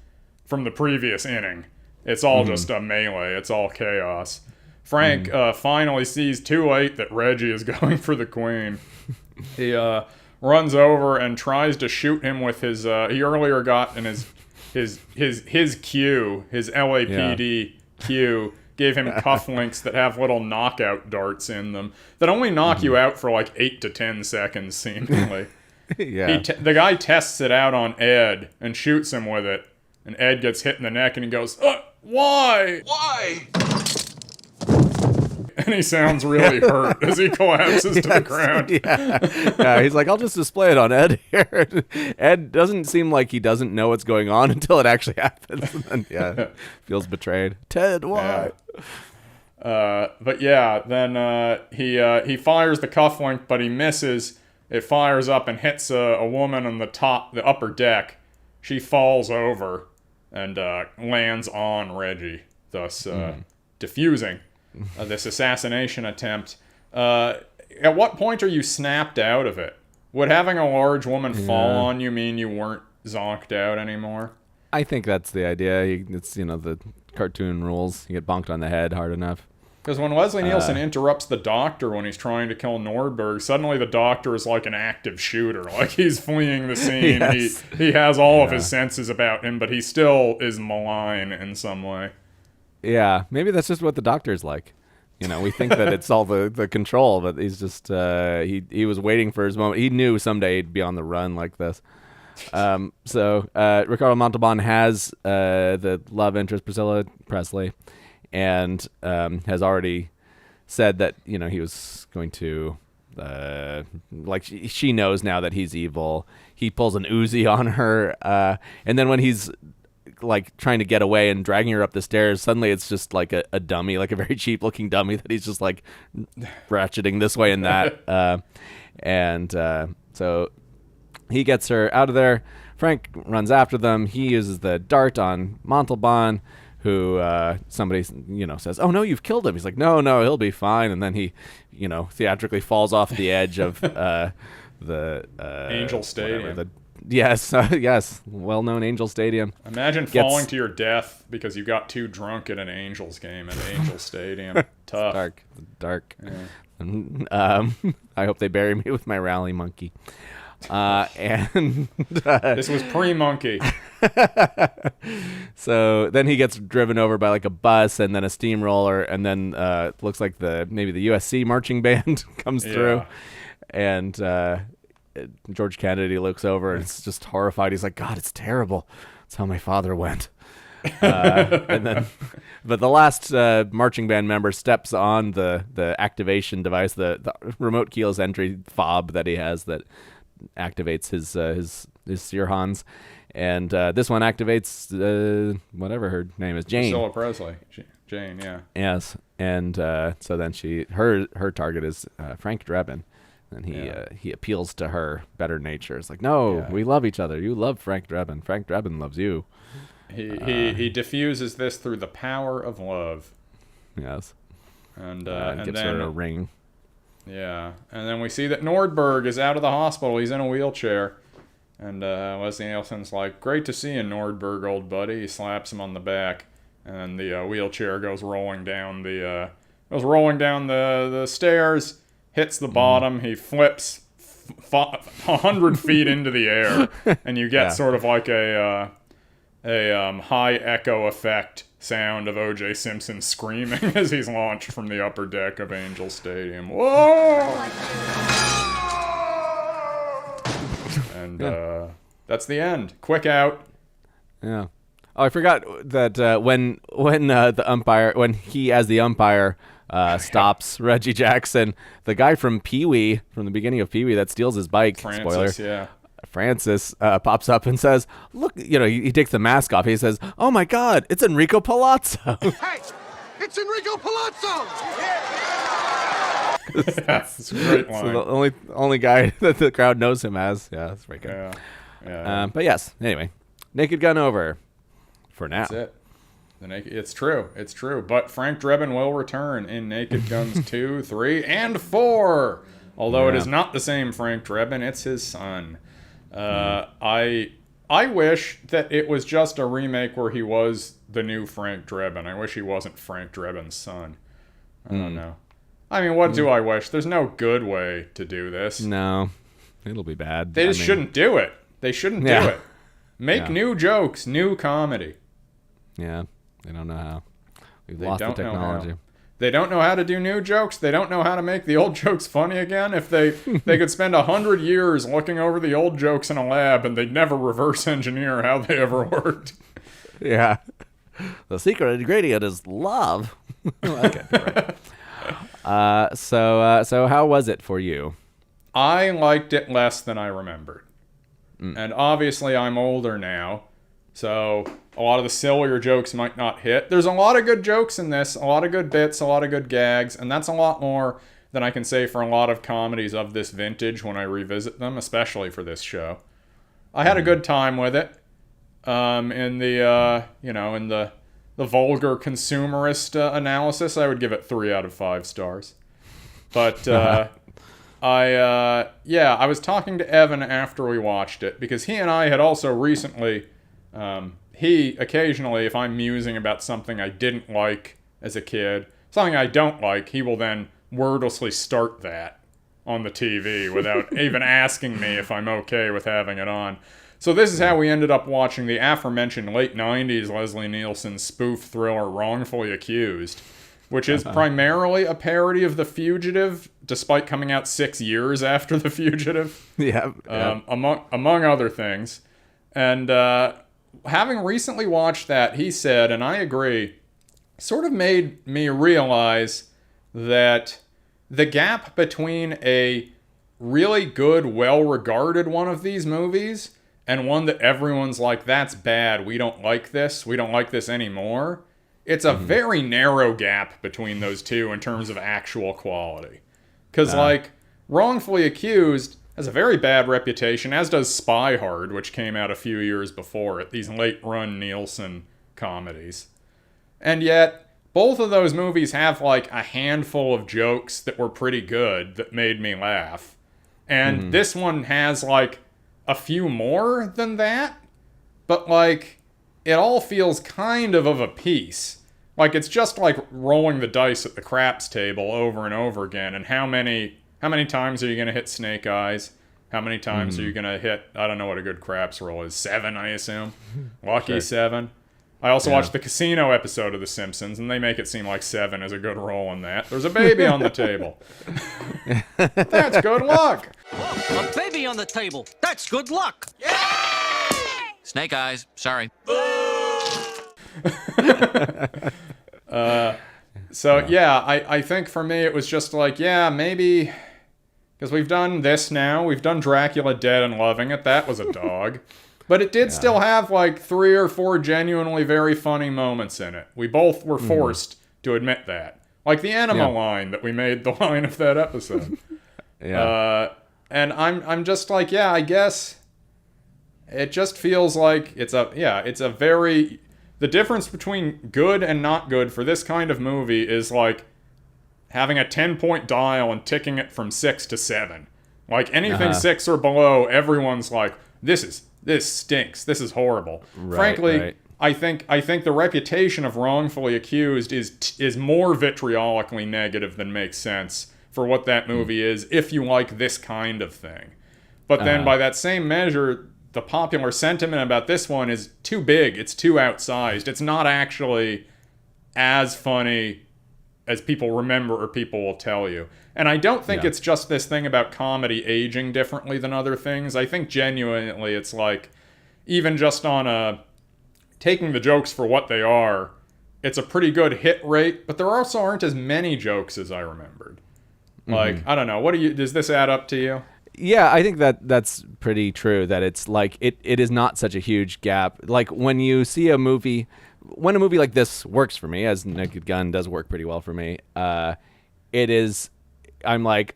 from the previous inning. It's all just a melee. It's all chaos. Frank finally sees too late that Reggie is going for the queen. He runs over and tries to shoot him with his. He earlier got in his cue, his LAPD cue. Gave him cufflinks that have little knockout darts in them that only knock you out for like 8 to 10 seconds, seemingly. The guy tests it out on Ed and shoots him with it, and Ed gets hit in the neck, and he goes, "Why? Why?" And he sounds really hurt as he collapses to the ground. Yeah, he's like, "I'll just display it on Ed here." Ed doesn't seem like he doesn't know what's going on until it actually happens. And then, feels betrayed. Ted, why? But yeah, then he fires the cufflink, but he misses. It fires up and hits a woman on the upper deck. She falls over and lands on Reggie, thus diffusing this assassination attempt. At what point are you snapped out of it? Would having a large woman fall on you mean you weren't zonked out anymore? I think that's the idea. It's, the cartoon rules. You get bonked on the head hard enough. Because when Leslie Nielsen interrupts the doctor when he's trying to kill Nordberg, suddenly the doctor is like an active shooter. Like, he's fleeing the scene. Yes. He has all of his senses about him, but he still is malign in some way. Yeah, maybe that's just what the doctor's like. We think that it's all the control, but he's just, he was waiting for his moment. He knew someday he'd be on the run like this. So Ricardo Montalban has the love interest, Priscilla Presley, and has already said that, he was going to, she knows now that he's evil. He pulls an Uzi on her, and then when he's like trying to get away and dragging her up the stairs, suddenly it's just like a dummy, like a very cheap looking dummy that he's just like ratcheting this way and that. So he gets her out of there. Frank runs after them. He uses the dart on Montalban, who somebody says, "Oh no, you've killed him." He's like, no, he'll be fine. And then he theatrically falls off the edge of the Angel Stadium. Yes, well-known Angel Stadium. Imagine falling to your death because you got too drunk at an Angels game at Angel Stadium. Tough. Dark. Yeah. I hope they bury me with my rally monkey. This was pre-monkey. So then he gets driven over by like a bus and then a steamroller, and then it looks like maybe the USC marching band comes through, and George Kennedy looks over and it's just horrified. He's like, "God, it's terrible. That's how my father went." But the last marching band member steps on the activation device, the remote keyless entry fob that he has that activates his Sirhans, and this one activates whatever her name is, Jane. Priscilla Presley. Jane, yeah. Yes, and so then her target is Frank Drebin. And he appeals to her better nature. It's like, no, we love each other. You love Frank Drebin. Frank Drebin loves you. He diffuses this through the power of love. Yes. And gives then her a ring. Yeah. And then we see that Nordberg is out of the hospital. He's in a wheelchair. And Leslie Nielsen's like, "Great to see you, Nordberg, old buddy." He slaps him on the back. And the wheelchair goes rolling down the stairs. Hits the bottom, he flips 100 feet into the air, and you get sort of like a high echo effect sound of O.J. Simpson screaming as he's launched from the upper deck of Angel Stadium. Whoa! And that's the end. Quick out. Yeah. Oh, I forgot that when he as the umpire stops Reggie Jackson, the guy from Pee-wee, from the beginning of Pee-wee that steals his bike, Francis, spoiler, Francis pops up and says, "Look," he takes the mask off. He says, "Oh my God, it's Enrico Palazzo." Hey, it's Enrico Palazzo! That's a great line. So the only guy that the crowd knows him as. Yeah, that's very good. Yeah. But yes, anyway, Naked Gun over for now. That's it. It's true. It's true. But Frank Drebin will return in Naked Guns 2, 3, and 4. Although it is not the same Frank Drebin, it's his son. I wish that it was just a remake where he was the new Frank Drebin. I wish he wasn't Frank Drebin's son. I don't know. I mean, what do I wish? There's no good way to do this. No, it'll be bad. They just shouldn't do it. They shouldn't do it. Make new jokes, new comedy. Yeah, they don't know how. We've lost the technology. They don't know how to do new jokes. They don't know how to make the old jokes funny again. If they could spend 100 years looking over the old jokes in a lab and they'd never reverse engineer how they ever worked. Yeah. The secret ingredient is love. Okay, right. So how was it for you? I liked it less than I remembered. And obviously I'm older now, so a lot of the sillier jokes might not hit. There's a lot of good jokes in this, a lot of good bits, a lot of good gags, and that's a lot more than I can say for a lot of comedies of this vintage when I revisit them, especially for this show. I had a good time with it. In the vulgar consumerist analysis, I would give it 3 out of 5 stars. But I was talking to Evan after we watched it because he and I had also recently, he occasionally, if I'm musing about something I didn't like as a kid, something I don't like, he will then wordlessly start that on the TV without even asking me if I'm okay with having it on. So this is how we ended up watching the aforementioned late 90s Leslie Nielsen spoof thriller Wrongfully Accused, which is primarily a parody of The Fugitive, despite coming out 6 years after The Fugitive. Among other things. And having recently watched that, he said, and I agree, sort of made me realize that the gap between a really good, well-regarded one of these movies and one that everyone's like, that's bad, we don't like this anymore, it's a very narrow gap between those two in terms of actual quality. Because, Wrongfully Accused has a very bad reputation, as does Spy Hard, which came out a few years before it, these late-run Nielsen comedies. And yet, both of those movies have, a handful of jokes that were pretty good that made me laugh. And this one has, a few more than that, but, it all feels kind of a piece. It's just like rolling the dice at the craps table over and over again, and how many times are you going to hit Snake Eyes? How many times are you going to hit, I don't know what a good craps roll is, 7, I assume? Lucky 7. I also watched the Casino episode of The Simpsons, and they make it seem like 7 is a good roll in that. There's a baby on the table. That's good luck! Whoa, a baby on the table. That's good luck! Yay! Snake Eyes, sorry. I think for me it was just maybe, because we've done this now, we've done Dracula Dead and Loving It, that was a dog, but it did still have 3 or 4 genuinely very funny moments in it. We both were forced to admit that. The Enema line that we made the line of that episode. And I'm just I guess it just feels like it's a very... The difference between good and not good for this kind of movie is having a 10-point dial and ticking it from 6 to 7. Anything 6 or below, everyone's this stinks. This is horrible. Frankly, I think the reputation of Wrongfully Accused is more vitriolically negative than makes sense for what that movie is if you like this kind of thing. But then by that same measure, the popular sentiment about this one is too big. It's too outsized. It's not actually as funny as people remember or people will tell you. And I don't think it's just this thing about comedy aging differently than other things. I think genuinely it's even just on taking the jokes for what they are, it's a pretty good hit rate, but there also aren't as many jokes as I remembered. I don't know. Does this add up to you? Yeah, I think that's pretty true, that it's it is not such a huge gap. When you see a movie like this works for me, as Naked Gun does work pretty well for me, I'm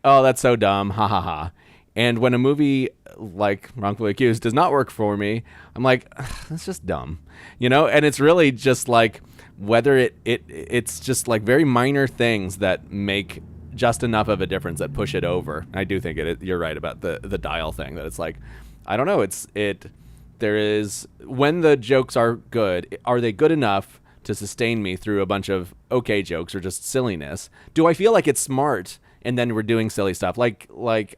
oh, that's so dumb, ha ha ha. And when a movie like Wrongfully Accused does not work for me, I'm like, that's just dumb, And it's really just like whether it's just like very minor things that make just enough of a difference that push it over. I do think you're right about the dial thing, that it's like, I don't know, there is, when the jokes are good, are they good enough to sustain me through a bunch of okay jokes or just silliness? Do I feel like it's smart and then we're doing silly stuff like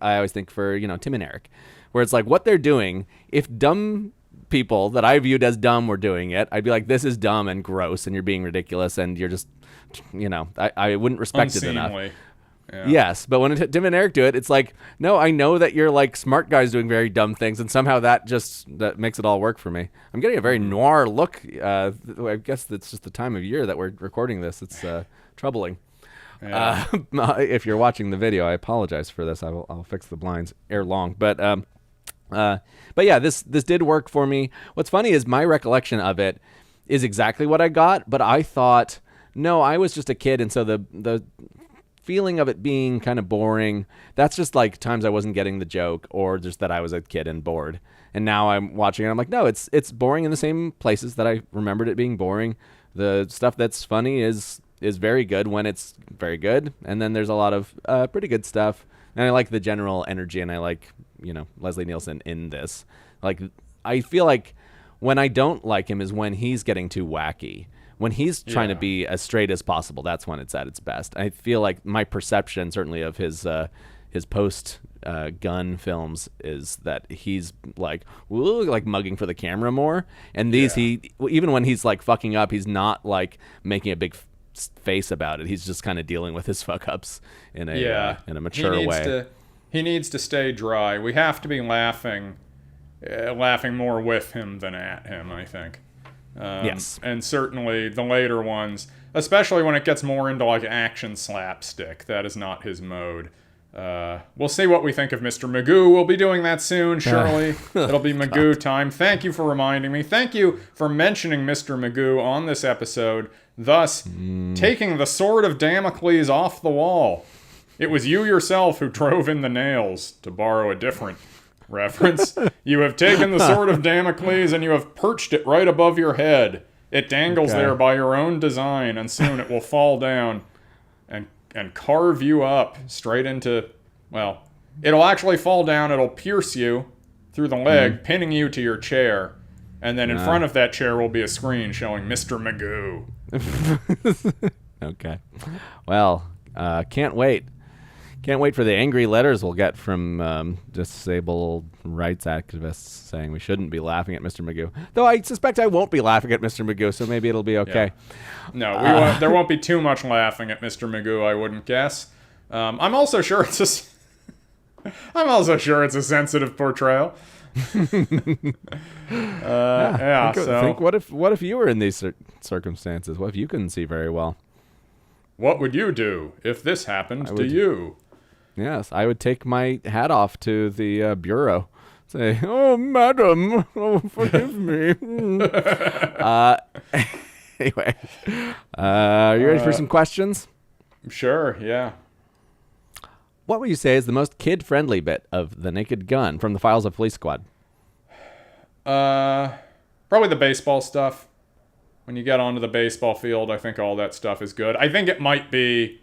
I always think for Tim and Eric, where it's like what they're doing, if dumb people that I viewed as dumb were doing it, I'd be like, this is dumb and gross and you're being ridiculous and you're just I wouldn't respect it enough. Yeah. Yes, but when Tim and Eric do it, it's like, no, I know that you're like smart guys doing very dumb things, and somehow that makes it all work for me. I'm getting a very noir look. I guess that's just the time of year that we're recording this. It's troubling. Yeah. If you're watching the video, I apologize for this. I'll fix the blinds ere long. But yeah, this did work for me. What's funny is my recollection of it is exactly what I got, but I thought, no, I was just a kid, and so the feeling of it being kind of boring, that's just like times I wasn't getting the joke, or just that I was a kid and bored. And now I'm watching it, I'm like, no, it's boring in the same places that I remembered it being boring. The stuff that's funny is very good when it's very good, and then there's a lot of pretty good stuff. And I like the general energy, and I like Leslie Nielsen in this. Like, I feel like when I don't like him is when he's getting too wacky. When he's trying to be as straight as possible, that's when it's at its best. I feel like my perception, certainly, of his post gun films is that he's like mugging for the camera more. And these, he even when he's like fucking up, he's not like making a big face about it. He's just kind of dealing with his fuck ups in a mature way. He needs to stay dry. We have to be laughing more with him than at him, I think. Yes. And certainly the later ones, especially when it gets more into like action slapstick, that is not his mode. We'll see what we think of Mr. Magoo. We'll be doing that soon, surely. It'll be Magoo time. Thank you for reminding me. Thank you for mentioning Mr. Magoo on this episode, thus taking the sword of Damocles off the wall. It was you yourself who drove in the nails, to borrow a different reference. You have taken the sword of Damocles and you have perched it right above your head. It dangles there by your own design, and soon it will fall down and carve you up straight into, well, it'll actually fall down, it'll pierce you through the leg, pinning you to your chair, and then in front of that chair will be a screen showing Mr. Magoo. Okay. Well, can't wait. Can't wait for the angry letters we'll get from disabled rights activists saying we shouldn't be laughing at Mr. Magoo. Though I suspect I won't be laughing at Mr. Magoo, so maybe it'll be okay. Yeah. No, there won't be too much laughing at Mr. Magoo, I wouldn't guess. I'm also sure it's a sensitive portrayal. Think what if you were in these circumstances? What if you couldn't see very well? What would you do if this happened to you? Yes, I would take my hat off to the bureau. Say, oh, madam, oh, forgive me. Anyway, are you ready for some questions? Sure, yeah. What would you say is the most kid-friendly bit of The Naked Gun from the Files of Police Squad? Probably the baseball stuff. When you get onto the baseball field, I think all that stuff is good. I think it might be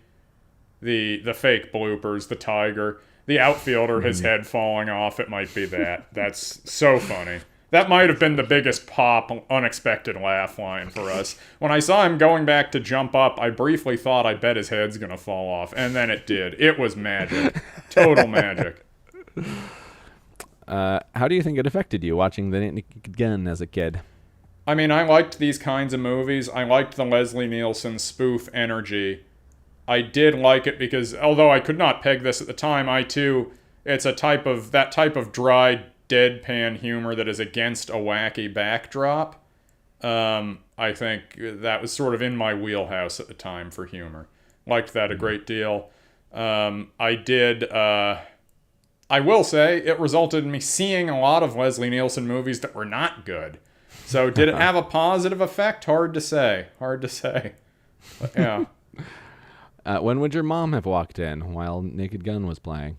the fake bloopers, the tiger, the outfielder, his head falling off. It might be that. That's so funny. That might have been the biggest pop, unexpected laugh line for us. When I saw him going back to jump up, I briefly thought, I bet his head's going to fall off. And then it did. It was magic. Total magic. How do you think it affected you watching The Naked Gun as a kid? I mean, I liked these kinds of movies. I liked the Leslie Nielsen spoof energy. I did like it because, although I could not peg this at the time, it's that type of dry, deadpan humor that is against a wacky backdrop. I think that was sort of in my wheelhouse at the time for humor. Liked that a great deal. I will say it resulted in me seeing a lot of Leslie Nielsen movies that were not good. So did it have a positive effect? Hard to say. But yeah. When would your mom have walked in while Naked Gun was playing?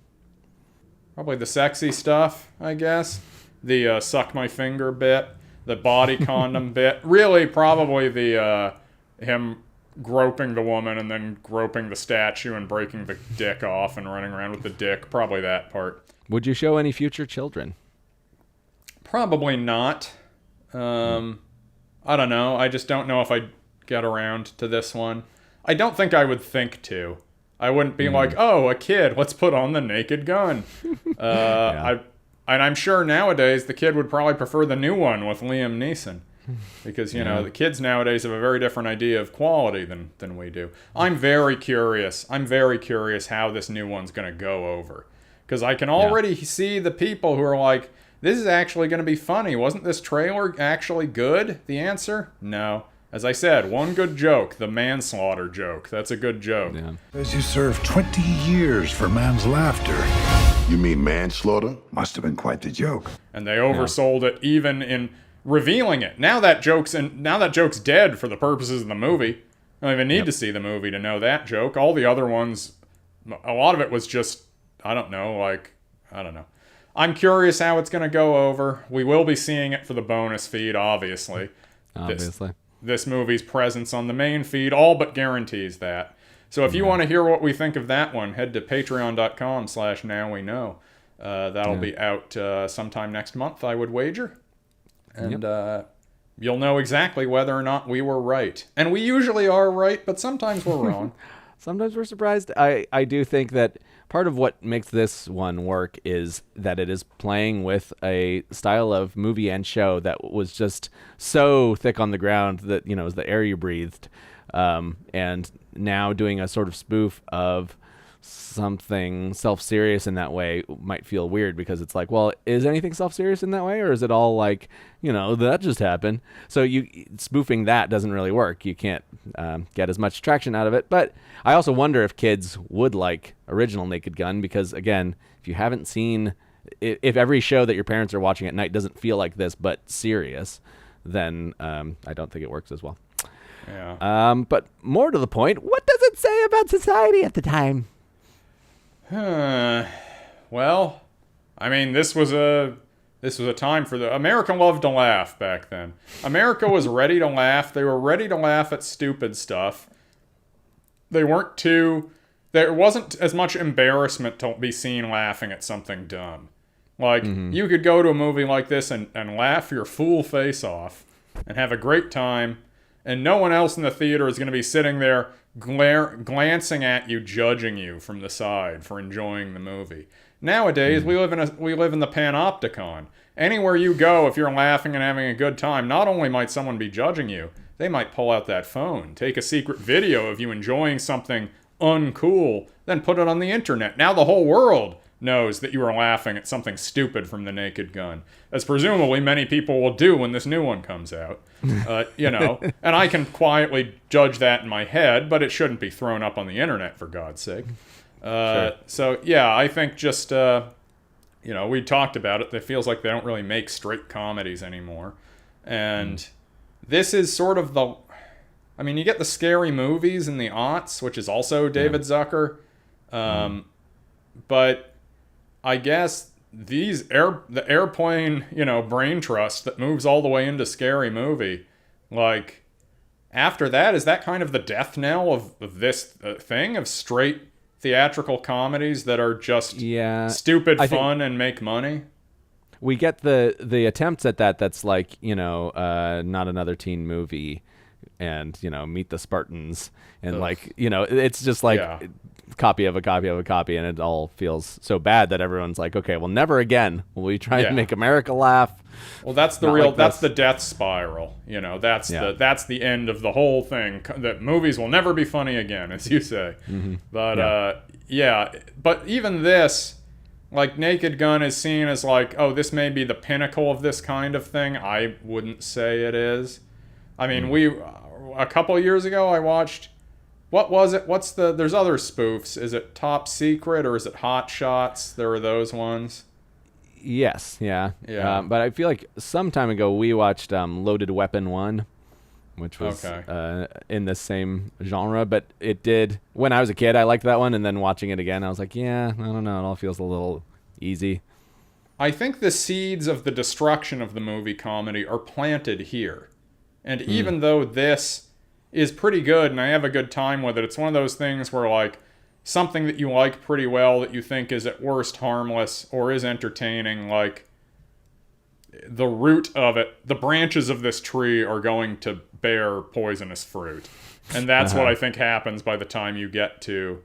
Probably the sexy stuff, I guess. The suck my finger bit, the body condom bit. Really, probably the him groping the woman and then groping the statue and breaking the dick off and running around with the dick. Probably that part. Would you show any future children? Probably not. I don't know. I just don't know if I'd get around to this one. I don't think I would think to. I wouldn't be like, oh, a kid, let's put on the Naked Gun. And I'm sure nowadays the kid would probably prefer the new one with Liam Neeson. Because, you know, the kids nowadays have a very different idea of quality than we do. I'm very curious. I'm very curious how this new one's going to go over. Because I can already see the people who are like, this is actually going to be funny. Wasn't this trailer actually good? The answer? No. As I said, one good joke, the manslaughter joke. That's a good joke. Yeah. As you served 20 years for man's laughter. You mean manslaughter? Must have been quite the joke. And they oversold it even in revealing it. Now that joke's dead for the purposes of the movie. I don't even need to see the movie to know that joke. All the other ones, a lot of it was just, I don't know. I'm curious how it's going to go over. We will be seeing it for the bonus feed, obviously. This movie's presence on the main feed all but guarantees that. So if you want to hear what we think of that one, head to patreon.com/nowweknow. That'll be out sometime next month, I would wager. And you'll know exactly whether or not we were right. And we usually are right, but sometimes we're wrong. Sometimes we're surprised. I do think that part of what makes this one work is that it is playing with a style of movie and show that was just so thick on the ground that, you know, it was the air you breathed. And now doing a sort of spoof of something self-serious in that way might feel weird because it's like, well, is anything self-serious in that way, or is it all like, you know, that just happened? So spoofing that doesn't really work. You can't get as much traction out of it. But I also wonder if kids would like original Naked Gun because, again, if you haven't seen, if every show that your parents are watching at night doesn't feel like this but serious, then I don't think it works as well. Yeah. But more to the point, what does it say about society at the time? Well, I mean, this was a time for America loved to laugh back then. America was ready to laugh. They were ready to laugh at stupid stuff. There wasn't as much embarrassment to be seen laughing at something dumb. Like, you could go to a movie like this and laugh your fool face off and have a great time, and no one else in the theater is going to be sitting there glancing at you, judging you from the side for enjoying the movie. Nowadays, we live in the panopticon. Anywhere you go, if you're laughing and having a good time, not only might someone be judging you, they might pull out that phone, take a secret video of you enjoying something uncool, then put it on the internet. Now the whole world knows that you are laughing at something stupid from the Naked Gun, as presumably many people will do when this new one comes out. You know, and I can quietly judge that in my head, but it shouldn't be thrown up on the internet, for God's sake. Sure. So, yeah, I think just, you know, we talked about it. It feels like they don't really make straight comedies anymore. And this is sort of I mean, you get the Scary Movies in the aughts, which is also David Zucker. But I guess the airplane, you know, brain trust that moves all the way into Scary Movie, like, after that, is that kind of the death knell of this thing of straight theatrical comedies that are just stupid fun and make money? We get the attempts at that's like, you know, Not Another Teen Movie and, you know, Meet the Spartans and like, you know, it's just like copy of a copy of a copy, and it all feels so bad that everyone's like, okay, well, never again will we try and make America laugh. Well, that's that's the death spiral. You know, that's the end of the whole thing. That movies will never be funny again, as you say. But but even this, like, Naked Gun is seen as like, oh, this may be the pinnacle of this kind of thing. I wouldn't say it is. I mean, a couple of years ago, I watched, what was it? There's other spoofs. Is it Top Secret or is it Hot Shots? There were those ones. Yes, yeah. But I feel like some time ago we watched Loaded Weapon 1, which was in the same genre. But it did, when I was a kid, I liked that one. And then watching it again, I was like, yeah, I don't know. It all feels a little easy. I think the seeds of the destruction of the movie comedy are planted here. And even though this is pretty good and I have a good time with it, it's one of those things where, like, something that you like pretty well that you think is at worst harmless or is entertaining, like, the root of it, the branches of this tree are going to bear poisonous fruit. And that's what I think happens by the time you get to,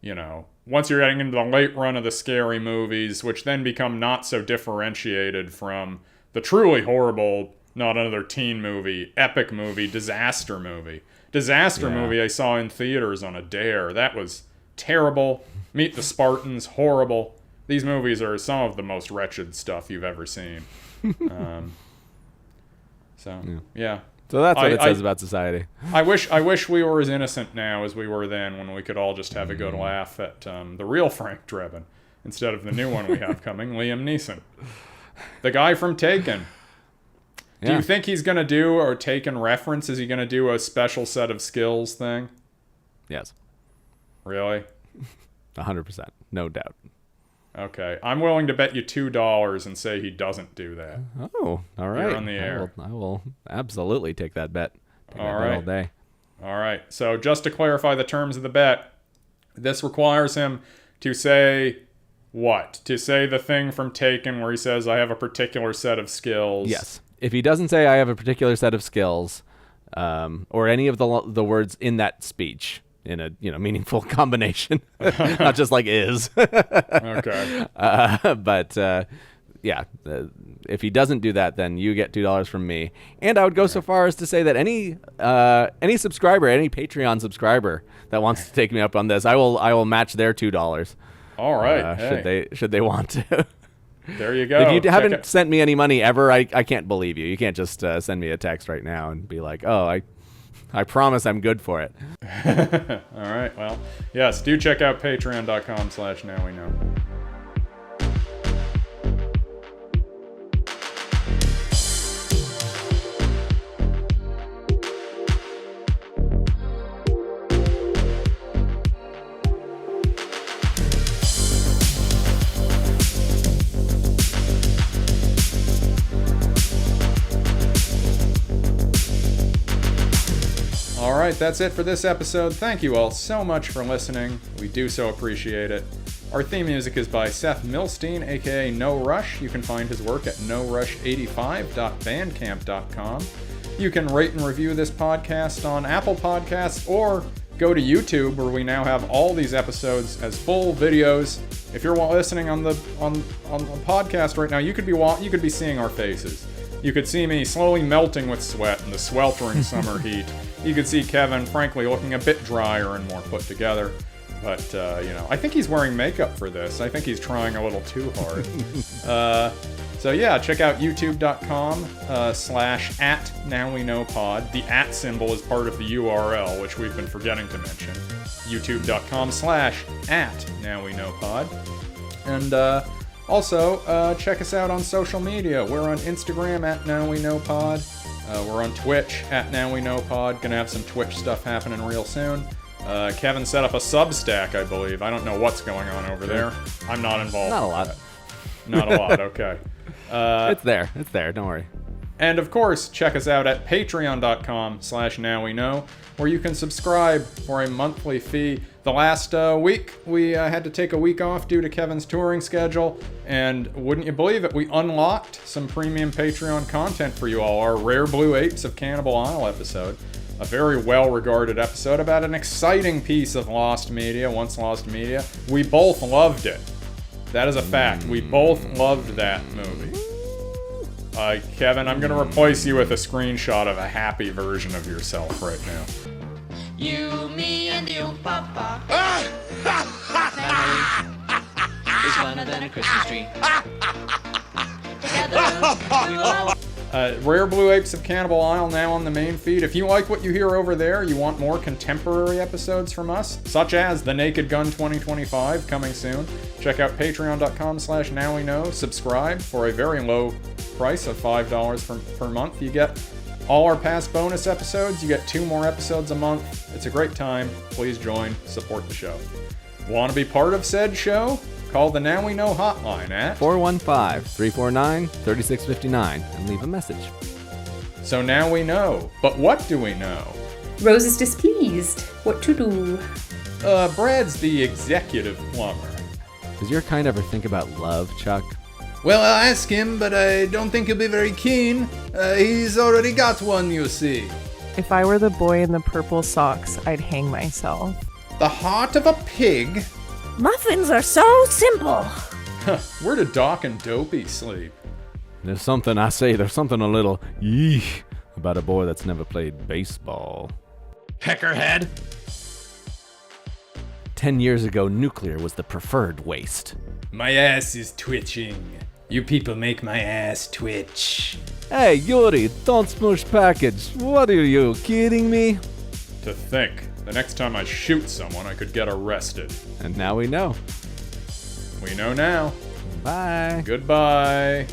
you know, once you're getting into the late run of the scary movies, which then become not so differentiated from the truly horrible, not another teen movie, epic movie, disaster movie. Disaster movie I saw in theaters on a dare. That was terrible. Meet the Spartans, horrible. These movies are some of the most wretched stuff you've ever seen. Yeah. So that's what it says about society. I wish we were as innocent now as we were then, when we could all just have a good laugh at the real Frank Drebin instead of the new one we have coming, Liam Neeson, the guy from Taken. Do you think he's gonna do, or Taken reference? Is he gonna do a special set of skills thing? Yes. Really? 100%, no doubt. Okay, I'm willing to bet you $2 and say he doesn't do that. Oh, all right. You're on the air. I will absolutely take that bet. Take that bet all day. All right. So just to clarify the terms of the bet, this requires him to say what? To say the thing from Taken where he says, I have a particular set of skills. Yes. If he doesn't say I have a particular set of skills, or any of the words in that speech, in a meaningful combination, not just like is. Okay. If he doesn't do that, then you get $2 from me. And I would go so far as to say that any subscriber, any Patreon subscriber that wants to take me up on this, I will match their $2. All right. Should they want to? There you go. If you haven't sent me any money ever, I can't believe you. You can't just send me a text right now and be like, oh, I promise I'm good for it. All right. Well, yes, do check out patreon.com/nowweknow. Alright, that's it for this episode. Thank you all so much for listening. We do so appreciate it. Our theme music is by Seth Milstein, aka No Rush. You can find his work at norush85.bandcamp.com. You can rate and review this podcast on Apple Podcasts, or go to YouTube, where we now have all these episodes as full videos. If you're listening on the podcast right now, you could be seeing our faces. You could see me slowly melting with sweat in the sweltering summer heat. You could see Kevin, frankly, looking a bit drier and more put together. But, I think he's wearing makeup for this. I think he's trying a little too hard. So yeah, check out youtube.com/@nowweknowpod. The @ symbol is part of the URL, which we've been forgetting to mention. youtube.com/@nowweknowpod. And, also, check us out on social media. We're on Instagram @NowWeKnowPod. We're on Twitch @NowWeKnowPod. Gonna have some Twitch stuff happening real soon. Kevin set up a Substack, I believe. I don't know what's going on over there. I'm not involved. Not a lot. Not a lot, okay. It's there. Don't worry. And of course, check us out at patreon.com/nowweknow, where you can subscribe for a monthly fee. The last week, we had to take a week off due to Kevin's touring schedule, and wouldn't you believe it, we unlocked some premium Patreon content for you all. Our Rare Blue Apes of Cannibal Isle episode, a very well-regarded episode about an exciting piece of once lost media. We both loved it. That is a fact. We both loved that movie. Kevin, I'm going to replace you with a screenshot of a happy version of yourself right now. You, me, and you, Papa. Is funner than a Christmas tree. Together, we will. Rare Blue Apes of Cannibal Isle now on the main feed. If you like what you hear over there, you want more contemporary episodes from us, such as The Naked Gun 2025 coming soon, check out patreon.com/nowweknow. Subscribe for a very low price of $5 per month. You get all our past bonus episodes. You get 2 more episodes a month. It's a great time. Please join, support the show. Want to be part of said show? Call the Now We Know hotline at 415-349-3659 and leave a message. So now we know. But what do we know? Rose is displeased. What to do? Brad's the executive plumber. Does your kind ever think about love, Chuck? Well, I'll ask him, but I don't think he'll be very keen. He's already got one, you see. If I were the boy in the purple socks, I'd hang myself. The heart of a pig? Muffins are so simple. Where did Doc and Dopey sleep? There's something a little yeesh about a boy that's never played baseball. Peckerhead. 10 years ago, nuclear was the preferred waste. My ass is twitching. You people make my ass twitch. Hey, Yuri, don't smoosh package. What are you, kidding me? To think, the next time I shoot someone, I could get arrested. And now we know. We know now. Bye. Goodbye.